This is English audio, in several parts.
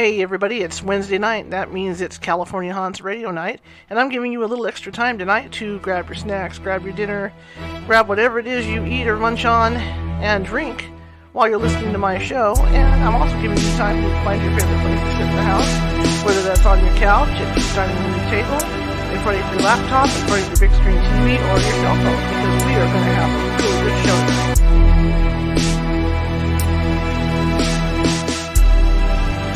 Hey everybody, it's Wednesday night. That means it's California Haunts Radio Night, and I'm giving you a little extra time tonight to grab your snacks, grab your dinner, grab whatever it is you eat or munch on, and drink while you're listening to my show. And I'm also giving you time to find your favorite place to sit in the house, whether that's on your couch, at your dining room table, in front of your laptop, in front of your big screen TV, or your cell phone, because we are going to have a really good show tonight.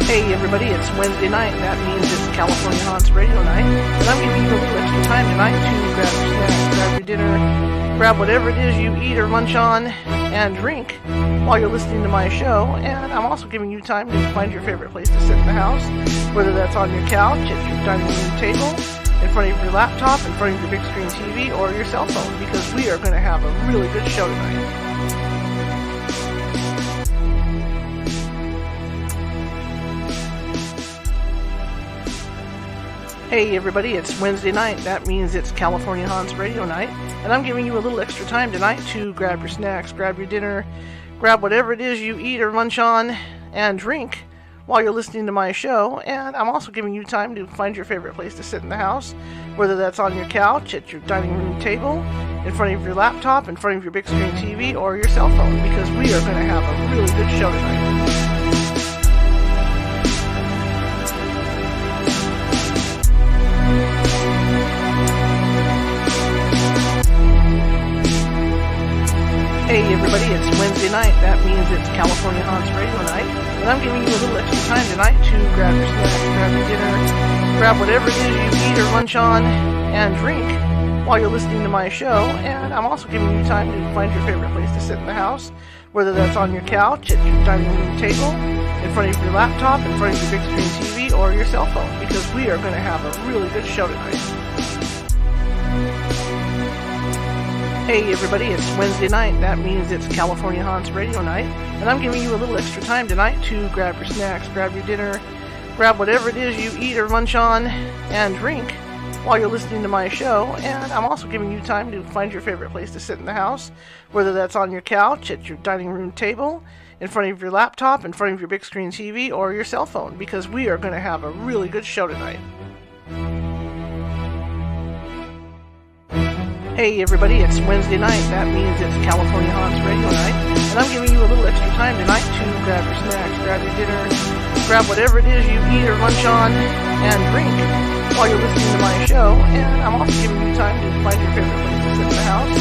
Hey everybody, it's Wednesday night. That means it's California Haunts Radio Night, and I'm giving you a little extra time tonight to grab your snacks, grab your dinner, grab whatever it is you eat or munch on, and drink while you're listening to my show. And I'm also giving you time to find your favorite place to sit in the house, whether that's on your couch, at your dining room table, in front of your laptop, in front of your big screen TV, or your cell phone, because we are going to have a really good show tonight. Hey everybody, it's Wednesday night. That means it's California Haunts Radio Night, and I'm giving you a little extra time tonight to grab your snacks, grab your dinner, grab whatever it is you eat or munch on, and drink while you're listening to my show. And I'm also giving you time to find your favorite place to sit in the house, whether that's on your couch, at your dining room table, in front of your laptop, in front of your big screen TV, or your cell phone, because we are going to have a really good show tonight. Hey everybody, it's Wednesday night. That means it's California Haunts Radio Night, and I'm giving you a little extra time tonight to grab your snacks, grab your dinner, grab whatever it is you eat or munch on, and drink while you're listening to my show. And I'm also giving you time to find your favorite place to sit in the house, whether that's on your couch, at your dining room table, in front of your laptop, in front of your big screen TV, or your cell phone, because we are going to have a really good show tonight. Hey everybody, it's Wednesday night. That means it's California Haunts Radio Night, and I'm giving you a little extra time tonight to grab your snacks, grab your dinner, grab whatever it is you eat or munch on, and drink while you're listening to my show. And I'm also giving you time to find your favorite place to sit in the house, whether that's on your couch, at your dining room table, in front of your laptop, in front of your big screen TV, or your cell phone, because we are going to have a really good show tonight. Hey everybody, it's Wednesday night. That means it's California Haunts Radio Night, and I'm giving you a little extra time tonight to grab your snacks, grab your dinner, grab whatever it is you eat or munch on, and drink while you're listening to my show. And I'm also giving you time to find your favorite place to sit in the house,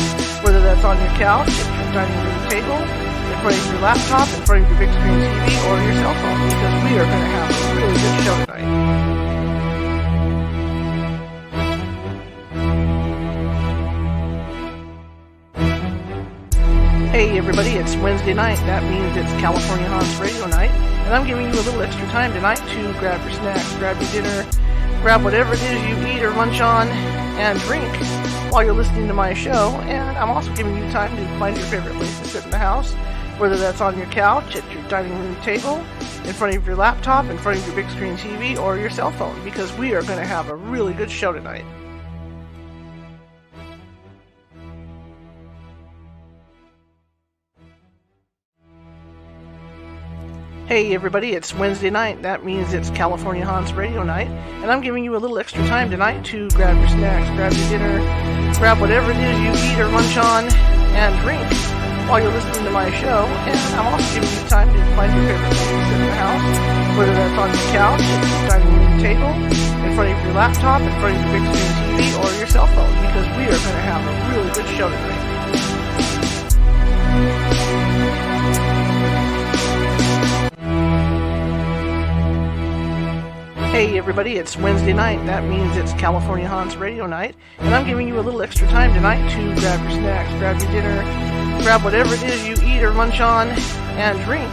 whether that's on your couch, at your dining room table, in front of your laptop, in front of your big screen TV, or your cell phone, because we are going to have a really good show tonight. Hey everybody, it's Wednesday night. That means it's California Haunts Radio Night, and I'm giving you a little extra time tonight to grab your snacks, grab your dinner, grab whatever it is you eat or munch on, and drink while you're listening to my show. And I'm also giving you time to find your favorite place to sit in the house, whether that's on your couch, at your dining room table, in front of your laptop, in front of your big screen TV, or your cell phone, because we are going to have a really good show tonight. Hey everybody, it's Wednesday night. That means it's California Haunts Radio Night, and I'm giving you a little extra time tonight to grab your snacks, grab your dinner, grab whatever it is you eat or munch on, and drink while you're listening to my show. And I'm also giving you time to find your favorite place to sit in the house, whether that's on your couch, at your dining room table, in front of your laptop, in front of your big screen TV, or your cell phone, because we are going to have a really good show tonight. Hey everybody, it's Wednesday night. That means it's California Haunts Radio Night, and I'm giving you a little extra time tonight to grab your snacks, grab your dinner, grab whatever it is you eat or munch on, and drink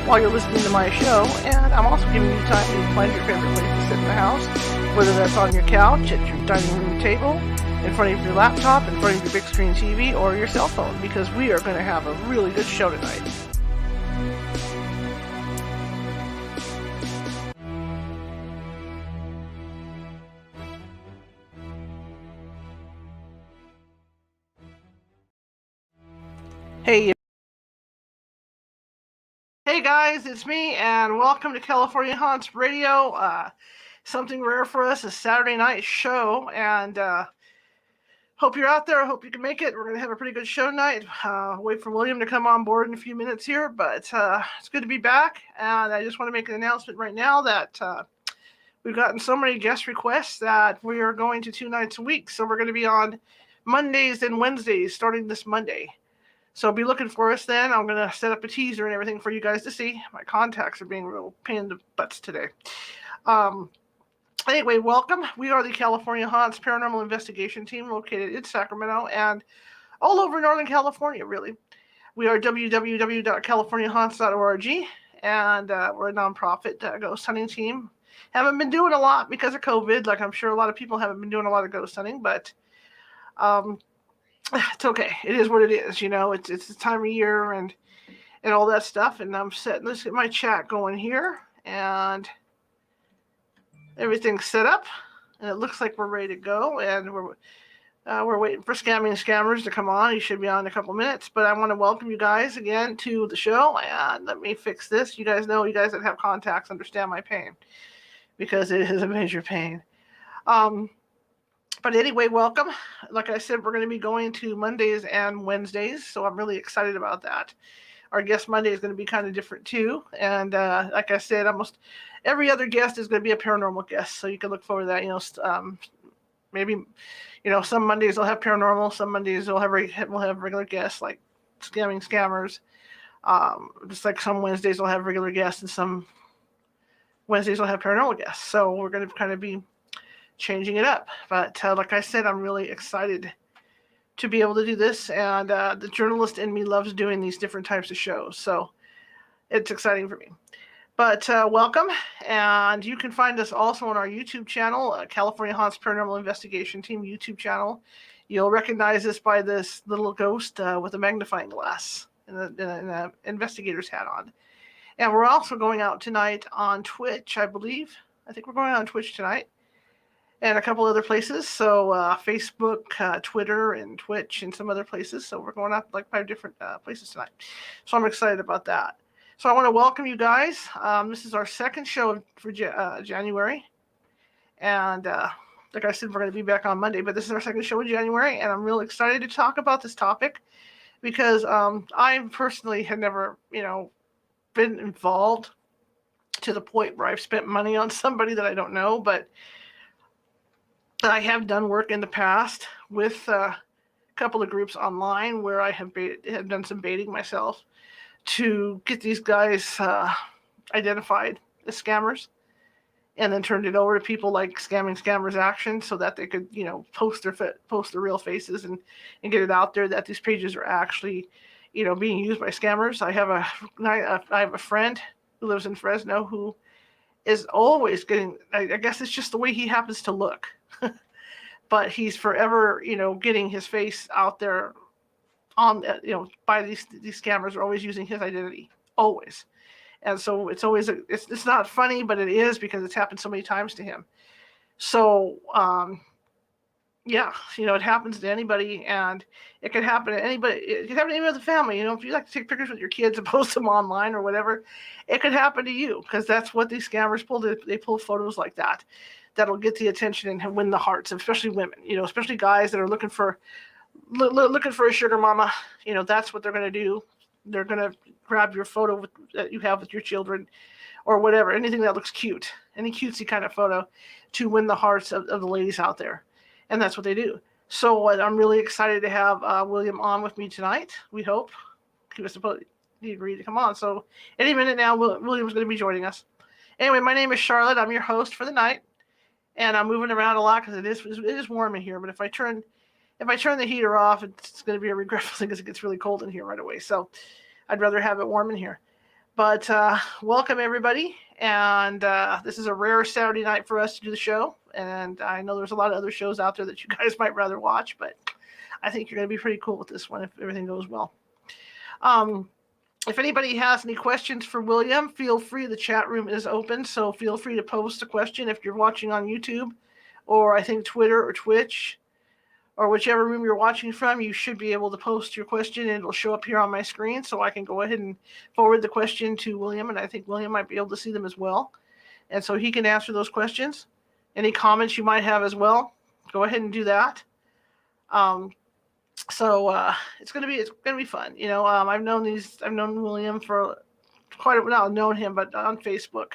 while you're listening to my show. And I'm also giving you time to find your favorite place to sit in the house, whether that's on your couch, at your dining room table, in front of your laptop, in front of your big screen TV, or your cell phone, because we are going to have a really good show tonight. Hey Hey guys, it's me, and welcome to California Haunts Radio. Something rare for us, a Saturday night show, and hope you're out there. I hope you can make it. We're going to have a pretty good show tonight. Wait for William to come on board in a few minutes here, but it's good to be back, and I just want to make an announcement right now that we've gotten so many guest requests that we are going to 2 nights a week, so we're going to be on Mondays and Wednesdays starting this Monday. So be looking for us then. I'm going to set up a teaser and everything for you guys to see. My contacts are being real pain in the butts today. Anyway, welcome. We are the California Haunts Paranormal Investigation Team located in Sacramento and all over Northern California, really. We are www.californiahaunts.org, and we're a nonprofit ghost hunting team. Haven't been doing a lot because of COVID, like I'm sure a lot of people haven't been doing a lot of ghost hunting, but it's okay. It is what it is, you know. It's the time of year and all that stuff. And I'm setting, let's get my chat going here, and everything's set up, and it looks like we're ready to go. And we're waiting for Scamming Scammers to come on. He should be on in a couple minutes. But I want to welcome you guys again to the show. And let me fix this. You guys know, you guys that have contacts understand my pain, because it is a major pain. But anyway, welcome. Like I said, we're going to be going to Mondays and Wednesdays, so I'm really excited about that. Our guest Monday is going to be kind of different too, and like I said, almost every other guest is going to be a paranormal guest, so you can look forward to that. You know, maybe, you know, some Mondays will have paranormal, some Mondays we'll have regular guests like Scamming Scammers. Just like some Wednesdays we'll have regular guests, and some Wednesdays we'll have paranormal guests. So we're going to kind of be changing it up, but like I said, I'm really excited to be able to do this, and the journalist in me loves doing these different types of shows, so it's exciting for me. But welcome, and you can find us also on our YouTube channel, California Haunts Paranormal Investigation Team YouTube channel. You'll recognize this by this little ghost with a magnifying glass and an investigator's hat on. And we're also going out tonight on Twitch, I believe. I think we're going on Twitch tonight, and a couple other places. So Facebook, Twitter, and Twitch, and some other places. So we're going up like 5 different places tonight. So I'm excited about that. So I want to welcome you guys. This is our second show for January. And like I said, we're going to be back on Monday, but this is our second show in January, and I'm really excited to talk about this topic because I personally had never, you know, been involved to the point where I've spent money on somebody that I don't know, but I have done work in the past with a couple of groups online where I have done some baiting myself to get these guys identified as scammers, and then turned it over to people like Scamming Scammers Action so that they could, you know, post their real faces and get it out there that these pages are actually, you know, being used by scammers. I have a friend who lives in Fresno who is always getting, I guess it's just the way he happens to look. But he's forever, you know, getting his face out there on, you know, by these scammers are always using his identity, always. And so it's always, it's not funny, but it is, because it's happened so many times to him. So, yeah, you know, it happens to anybody, and it could happen to anybody. It could happen to any other family. You know, if you like to take pictures with your kids and post them online or whatever, it could happen to you, because that's what these scammers pull. They pull photos like that that'll get the attention and win the hearts, especially women. You know, especially guys that are looking for a sugar mama. You know, that's what they're going to do. They're going to grab your photo that you have with your children, or whatever, anything that looks cute, any cutesy kind of photo, to win the hearts of the ladies out there. And that's what they do. So I'm really excited to have William on with me tonight. We hope he agreed to come on. So any minute now, William's going to be joining us. Anyway, my name is Charlotte. I'm your host for the night, and I'm moving around a lot because it is warm in here. But if I turn the heater off, it's going to be a regretful thing because it gets really cold in here right away. So I'd rather have it warm in here. But welcome, everybody. And this is a rare Saturday night for us to do the show. And I know there's a lot of other shows out there that you guys might rather watch, but I think you're going to be pretty cool with this one if everything goes well. If anybody has any questions for William, feel free. The chat room is open, so feel free to post a question if you're watching on YouTube, or I think Twitter or Twitch, or whichever room you're watching from, you should be able to post your question and it'll show up here on my screen so I can go ahead and forward the question to William, and I think William might be able to see them as well. And so he can answer those questions. Any comments you might have as well, go ahead and do that. It's gonna be fun. I've known William for quite a while. I've known him, but on Facebook,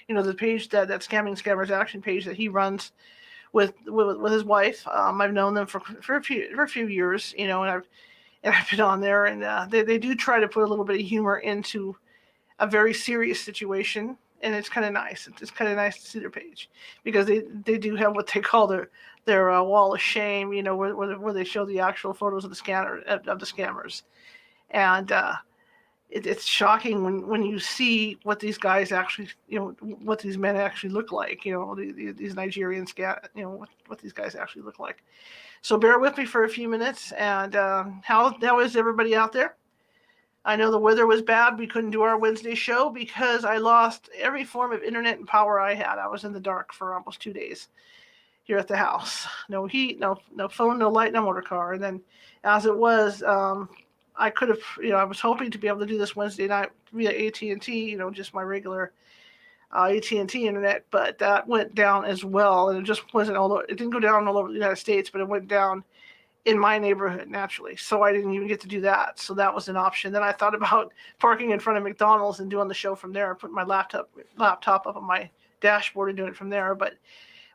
the page that Scamming Scammers Action page that he runs with his wife. I've known them for a few years, and I've been on there, and they do try to put a little bit of humor into a very serious situation, and it's kind of nice. It's kind of nice to see their page because they do have what they call their wall of shame, where they show the actual photos of the scammers, and it's shocking when you see what these guys actually, what these men actually look like, these Nigerian what these guys actually look like. So bear with me for a few minutes. And how is everybody out there? I know the weather was bad. We couldn't do our Wednesday show because I lost every form of internet and power I had. I was in the dark for almost 2 days here at the house. No heat, no phone, no light, no motor car. And then as it was, I could have, I was hoping to be able to do this Wednesday night via AT&T, just my regular AT&T internet, but that went down as well. And it just wasn't, although it didn't go down all over the United States, but it went down in my neighborhood naturally. So I didn't even get to do that. So that was an option. Then I thought about parking in front of McDonald's and doing the show from there, putting my laptop up on my dashboard and doing it from there. But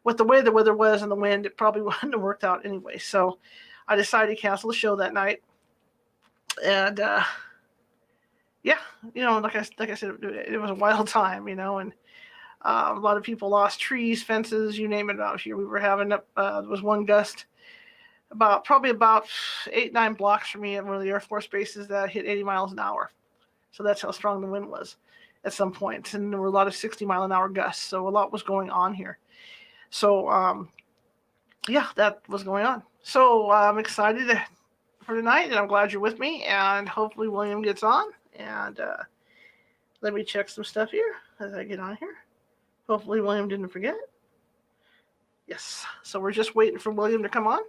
with the way the weather was and the wind, it probably wouldn't have worked out anyway. So I decided to cancel the show that night. And like I said, it was a wild time, and a lot of people lost trees, fences, you name it out here. We were having there was one gust probably about 8-9 blocks from me at one of the Air Force bases that hit 80 miles an hour. So that's how strong the wind was at some point. And there were a lot of 60-mile-an-hour gusts. So a lot was going on here. So, that was going on. So I'm excited for tonight, and I'm glad you're with me. And hopefully William gets on. And let me check some stuff here as I get on here. Hopefully William didn't forget. Yes. So we're just waiting for William to come on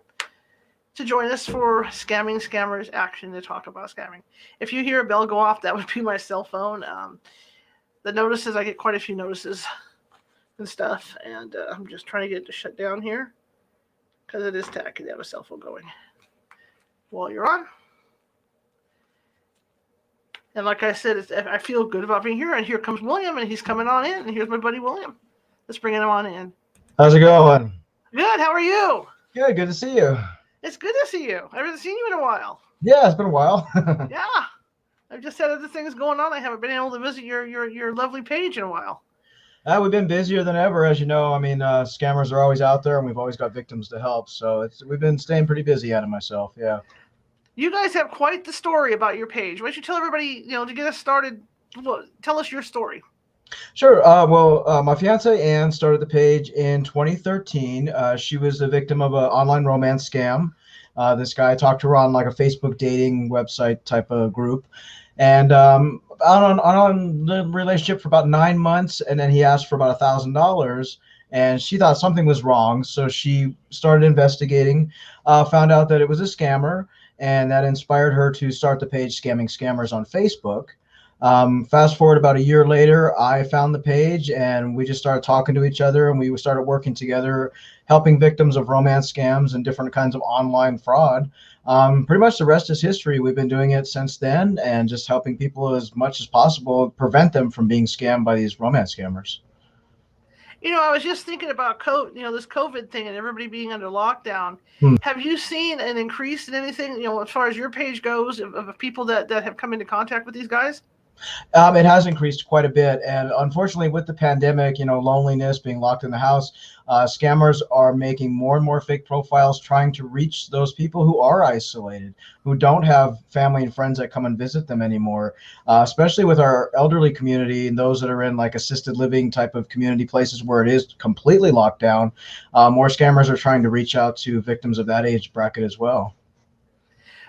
to join us for Scamming Scammers Action to talk about scamming. If you hear a bell go off, that would be my cell phone. The notices, I get quite a few notices and stuff, and I'm just trying to get it to shut down here because it is tacky to have a cell phone going while you're on. And like I said, I feel good about being here, and here comes William, and he's coming on in, and here's my buddy William. Let's bring him on in. How's it going? Good. How are you? Good to see you. It's good to see you. I haven't seen you in a while. Yeah, it's been a while. Yeah. I've just had other things going on. I haven't been able to visit your lovely page in a while. We've been busier than ever, as you know. I mean, scammers are always out there, and we've always got victims to help. So we've been staying pretty busy out of myself. Yeah. You guys have quite the story about your page. Why don't you tell everybody, to get us started, tell us your story. Sure. My fiance Ann started the page in 2013. She was a victim of an online romance scam. This guy talked to her on like a Facebook dating website type of group, and on the relationship for about 9 months, and then he asked for about $1,000, and she thought something was wrong, so she started investigating, found out that it was a scammer, and that inspired her to start the page Scamming Scammers on Facebook. Fast forward about a year later, I found the page, and we just started talking to each other, and we started working together, helping victims of romance scams and different kinds of online fraud. Pretty much the rest is history. We've been doing it since then, and just helping people as much as possible prevent them from being scammed by these romance scammers. I was just thinking about this COVID thing and everybody being under lockdown. Have you seen an increase in anything, as far as your page goes, of people that have come into contact with these guys? It has increased quite a bit, and unfortunately with the pandemic, loneliness, being locked in the house, scammers are making more and more fake profiles trying to reach those people who are isolated, who don't have family and friends that come and visit them anymore, especially with our elderly community and those that are in like assisted living type of community places where it is completely locked down. More scammers are trying to reach out to victims of that age bracket as well.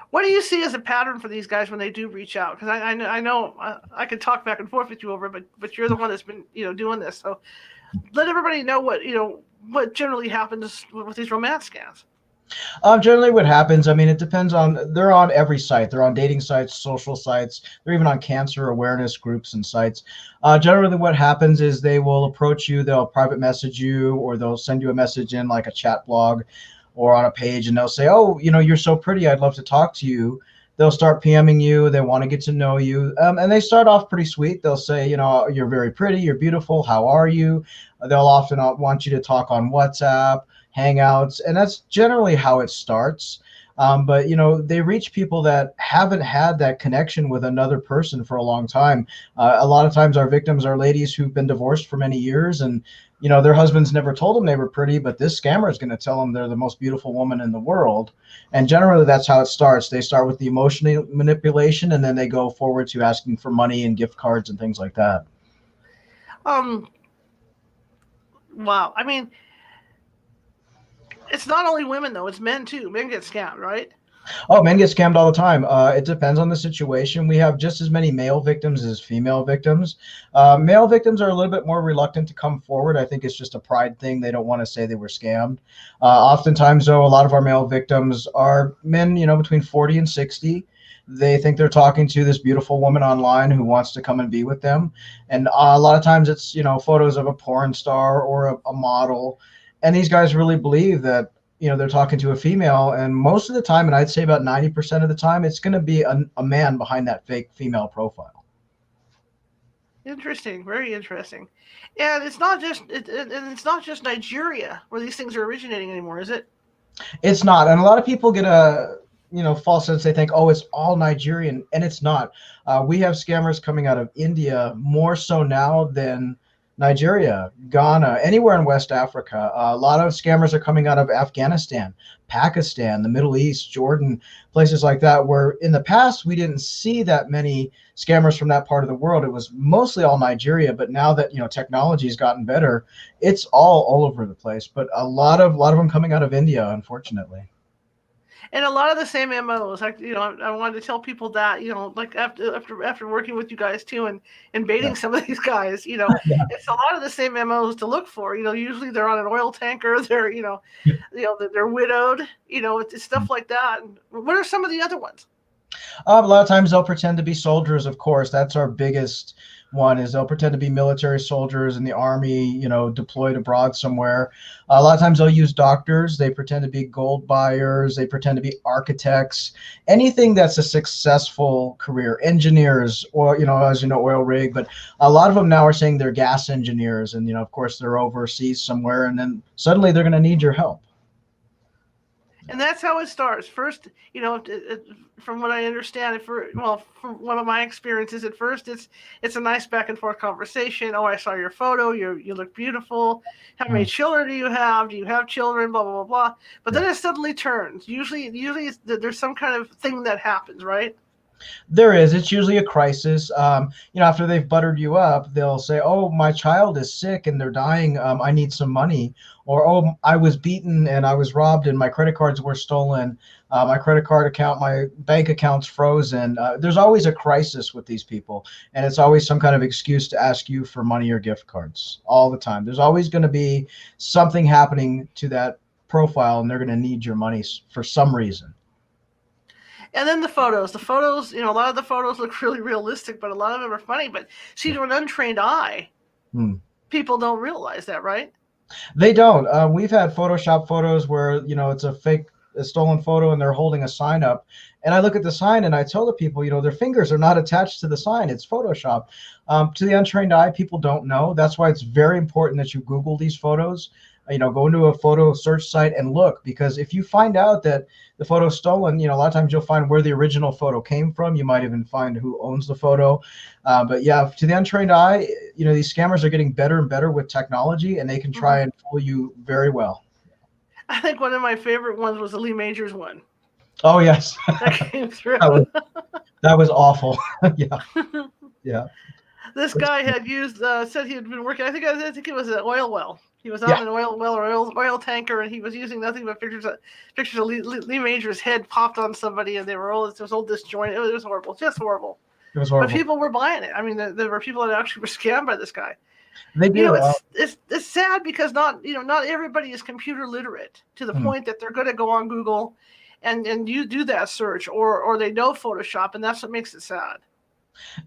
What do you see as a pattern for these guys when they do reach out? Because I know I could talk back and forth with you over it, but you're the one that's been doing this. So let everybody know what generally happens with these romance scams. Generally, what happens, I mean, it depends on, they're on every site. They're on dating sites, social sites. They're even on cancer awareness groups and sites. Generally, what happens is they will approach you, they'll private message you, or they'll send you a message in like a chat blog or on a page, and they'll say, oh, you're so pretty. I'd love to talk to you. They'll start PMing you. They want to get to know you. And they start off pretty sweet. They'll say, you're very pretty. You're beautiful. How are you? They'll often want you to talk on WhatsApp, Hangouts, and that's generally how it starts. But they reach people that haven't had that connection with another person for a long time. A lot of times, our victims are ladies who've been divorced for many years, and their husbands never told them they were pretty, but this scammer is going to tell them they're the most beautiful woman in the world. And generally, that's how it starts. They start with the emotional manipulation, and then they go forward to asking for money and gift cards and things like that. Wow. I mean, it's not only women, though. It's men, too. Men get scammed, right? Oh, men get scammed all the time. It depends on the situation. We have just as many male victims as female victims. Male victims are a little bit more reluctant to come forward. I think it's just a pride thing. They don't want to say they were scammed. Oftentimes, though, a lot of our male victims are men, between 40 and 60. They think they're talking to this beautiful woman online who wants to come and be with them. And a lot of times it's, photos of a porn star or a model. And these guys really believe that, they're talking to a female, and most of the time, and I'd say about 90% of the time, it's going to be a man behind that fake female profile. Interesting, very interesting. And it's not just Nigeria where these things are originating anymore, is it? It's not, and a lot of people get a false sense. They think, oh, it's all Nigerian, and it's not. We have scammers coming out of India more so now than Nigeria, Ghana, anywhere in West Africa. A lot of scammers are coming out of Afghanistan, Pakistan, the Middle East, Jordan, places like that, where in the past we didn't see that many scammers from that part of the world. It was mostly all Nigeria, but now that technology has gotten better, it's all over the place. But a lot of them coming out of India, unfortunately. And a lot of the same MOs. I wanted to tell people that, like after working with you guys too, and baiting some of these guys, it's a lot of the same MOs to look for. Usually they're on an oil tanker. They're, they're widowed. It's stuff like that. And what are some of the other ones? A lot of times they'll pretend to be soldiers. Of course, that's our biggest one, is they'll pretend to be military soldiers in the army, deployed abroad somewhere. A lot of times they'll use doctors. They pretend to be gold buyers. They pretend to be architects. Anything that's a successful career. Engineers, or, as oil rig. But a lot of them now are saying they're gas engineers. And, of course, they're overseas somewhere. And then suddenly they're going to need your help. And that's how it starts. First, from what I understand, from one of my experiences, at first it's a nice back and forth conversation. Oh, I saw your photo. You look beautiful. How many children do you have? Do you have children? Blah blah blah blah. But then it suddenly turns. Usually there's some kind of thing that happens, right? There is. It's usually a crisis. After they've buttered you up, they'll say, oh, my child is sick and they're dying. I need some money. Or, oh, I was beaten and I was robbed and my credit cards were stolen. My credit card account, my bank account's frozen. There's always a crisis with these people. And it's always some kind of excuse to ask you for money or gift cards all the time. There's always going to be something happening to that profile and they're going to need your money for some reason. And then the photos, a lot of the photos look really realistic, but a lot of them are funny. But see, to an untrained eye, people don't realize that, right? They don't. We've had Photoshop photos where, it's a stolen photo and they're holding a sign up. And I look at the sign and I tell the people, their fingers are not attached to the sign. It's Photoshop. To the untrained eye, people don't know. That's why it's very important that you Google these photos. Go into a photo search site and look, because if you find out that the photo's stolen, a lot of times you'll find where the original photo came from. You might even find who owns the photo. But yeah, to the untrained eye, these scammers are getting better and better with technology, and they can try and fool you very well. I think one of my favorite ones was the Lee Majors one. Oh, yes. That came through. that was awful. Yeah. Yeah. This guy had said he had been working, I think it was an oil well. He was on an oil well or oil tanker, and he was using nothing but pictures of Lee Majors' head popped on somebody, and it was all disjointed. It was horrible, just horrible. It was horrible. But people were buying it. I mean, there were people that actually were scammed by this guy. They You know, do. it's sad because not everybody is computer literate to the point that they're going to go on Google and you do that search, or they know Photoshop, and that's what makes it sad.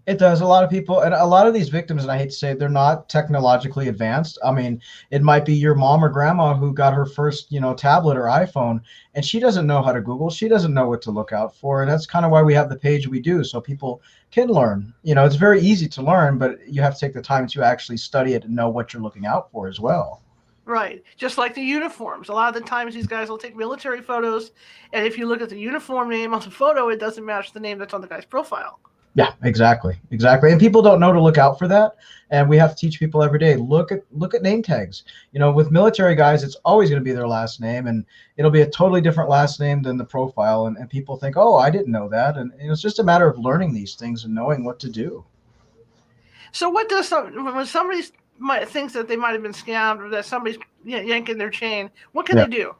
It does. A lot of people, and a lot of these victims, and I hate to say it, they're not technologically advanced. I mean, it might be your mom or grandma who got her first, tablet or iPhone, and she doesn't know how to Google. She doesn't know what to look out for. And that's kind of why we have the page we do, so people can learn. It's very easy to learn, but you have to take the time to actually study it and know what you're looking out for as well. Right. Just like the uniforms. A lot of the times these guys will take military photos, and if you look at the uniform name on the photo, it doesn't match the name that's on the guy's profile. Yeah, exactly. And people don't know to look out for that. And we have to teach people every day. Look at name tags. With military guys, it's always going to be their last name, and it'll be a totally different last name than the profile. And people think, oh, I didn't know that. And it's just a matter of learning these things and knowing what to do. So what does when somebody thinks that they might have been scammed, or that somebody's yanking their chain, what can they do?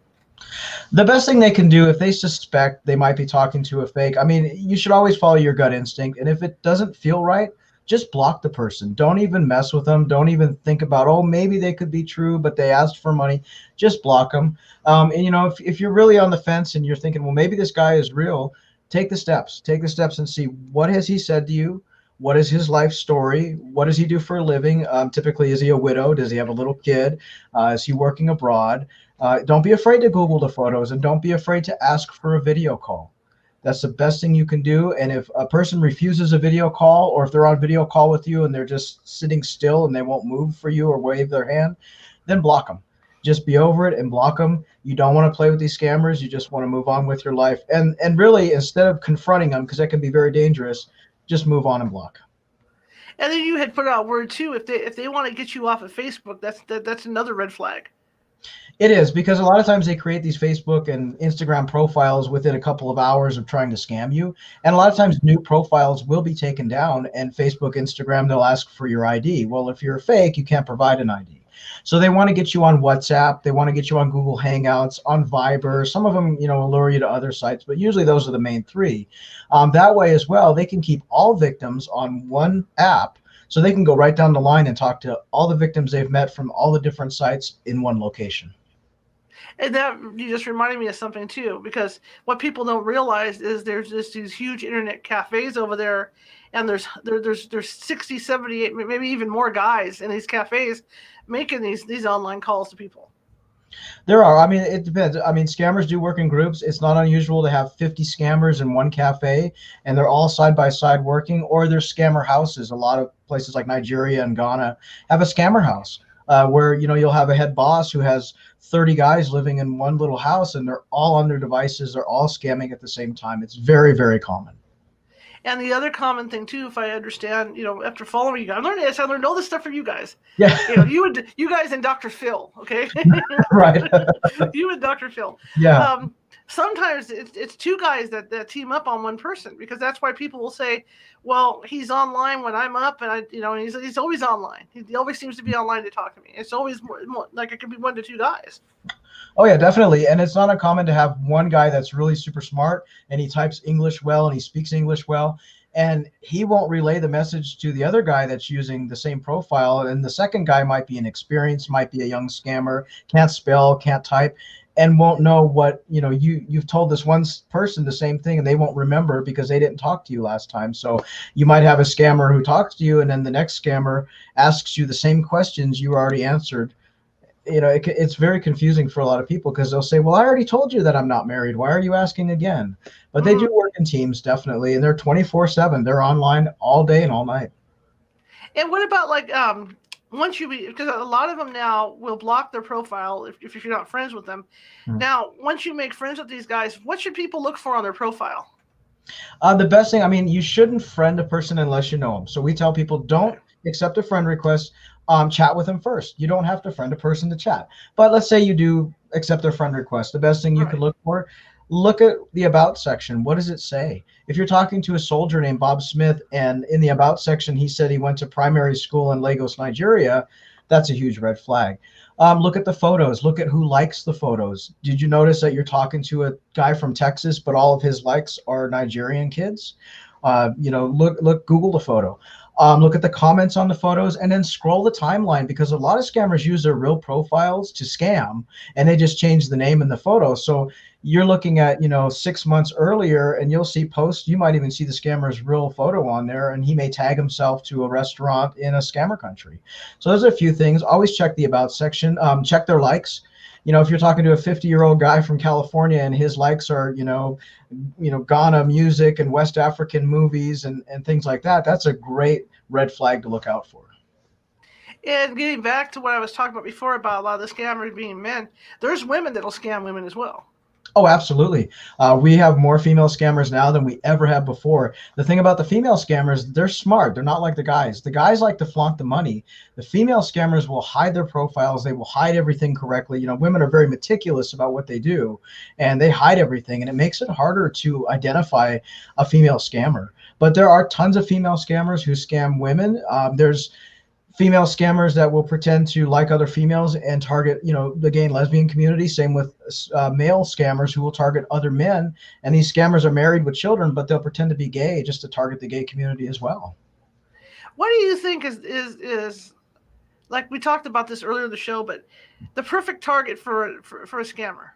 The best thing they can do, if they suspect they might be talking to a fake, I mean, you should always follow your gut instinct. And if it doesn't feel right, just block the person. Don't even mess with them. Don't even think about, oh, maybe they could be true, but they asked for money. Just block them. And if you're really on the fence and you're thinking, well, maybe this guy is real, take the steps. Take the steps and see, what has he said to you? What is his life story? What does he do for a living? Typically, is he a widow? Does he have a little kid? Is he working abroad? Don't be afraid to Google the photos, and don't be afraid to ask for a video call. That's the best thing you can do. And if a person refuses a video call, or if they're on video call with you and they're just sitting still and they won't move for you or wave their hand, then block them. Just be over it and block them. You don't want to play with these scammers. You just want to move on with your life. And really, instead of confronting them, because that can be very dangerous, just move on and block. And then you had put out word too, if they want to get you off of Facebook, that's another red flag. It is, because a lot of times they create these Facebook and Instagram profiles within a couple of hours of trying to scam you. And a lot of times new profiles will be taken down, and Facebook, Instagram, they'll ask for your ID. Well, if you're a fake, you can't provide an ID. So they want to get you on WhatsApp. They want to get you on Google Hangouts, on Viber. Some of them, lure you to other sites, but usually those are the main three. That way as well, they can keep all victims on one app, so they can go right down the line and talk to all the victims they've met from all the different sites in one location. And that, you just reminded me of something too, because what people don't realize is there's just these huge internet cafes over there, and there's 60, 70, maybe even more guys in these cafes making these online calls to people. There are. I mean, it depends. I mean, scammers do work in groups. It's not unusual to have 50 scammers in one cafe, and they're all side by side working, or there's scammer houses. A lot of places like Nigeria and Ghana have a scammer house. Where you'll have a head boss who has 30 guys living in one little house, and they're all on their devices. They're all scamming at the same time. It's very, very common. And the other common thing too, if I understand, after following you guys, I learned all this stuff from you guys. Yeah. You guys and Dr. Phil, okay? Right. You and Dr. Phil. Yeah. Sometimes it's two guys that team up on one person, because that's why people will say, well, he's online when I'm up, and he's always online. He always seems to be online to talk to me. It's always more like it could be 1 to 2 guys. Oh yeah, definitely. And it's not uncommon to have one guy that's really super smart, and he types English well and he speaks English well, and he won't relay the message to the other guy that's using the same profile. And the second guy might be inexperienced, might be a young scammer, can't spell, can't type, and won't know what, you've told this one person the same thing, and they won't remember because they didn't talk to you last time. So you might have a scammer who talks to you, and then the next scammer asks you the same questions you already answered. It's very confusing for a lot of people, because they'll say, well, I already told you that I'm not married. Why are you asking again? But they do work in teams, definitely, and they're 24/7. They're online all day and all night. And what about because a lot of them now will block their profile if you're not friends with them. Now, once you make friends with these guys, what should people look for on their profile? The best thing, I mean, you shouldn't friend a person unless you know them. So we tell people, don't accept a friend request. Chat with them first. You don't have to friend a person to chat. But let's say you do accept their friend request. The best thing you can look for, look at the about section. What does it say? If you're talking to a soldier named Bob Smith, and in the about section he said he went to primary school in Lagos, Nigeria, that's a huge red flag. Look at the photos. Look at who likes the photos. Did you notice that you're talking to a guy from Texas, but all of his likes are Nigerian kids? Google the photo. Look at the comments on the photos, and then scroll the timeline, because a lot of scammers use their real profiles to scam, and they just change the name in the photo. So you're looking at, 6 months earlier, and you'll see posts. You might even see the scammer's real photo on there, and he may tag himself to a restaurant in a scammer country. So there's a few things. Always check the about section. Check their likes. If you're talking to a 50-year-old guy from California and his likes are, Ghana music and West African movies and things like that, that's a great red flag to look out for. And getting back to what I was talking about before about a lot of the scammers being men, there's women that'll scam women as well. Oh, absolutely. We have more female scammers now than we ever have before. The thing about the female scammers, they're smart. They're not like the guys. The guys like to flaunt the money. The female scammers will hide their profiles. They will hide everything correctly. Women are very meticulous about what they do, and they hide everything, and it makes it harder to identify a female scammer. But there are tons of female scammers who scam women. There's female scammers that will pretend to like other females and target, the gay and lesbian community. Same with male scammers who will target other men. And these scammers are married with children, but they'll pretend to be gay just to target the gay community as well. What do you think is like we talked about this earlier in the show, but the perfect target for a scammer?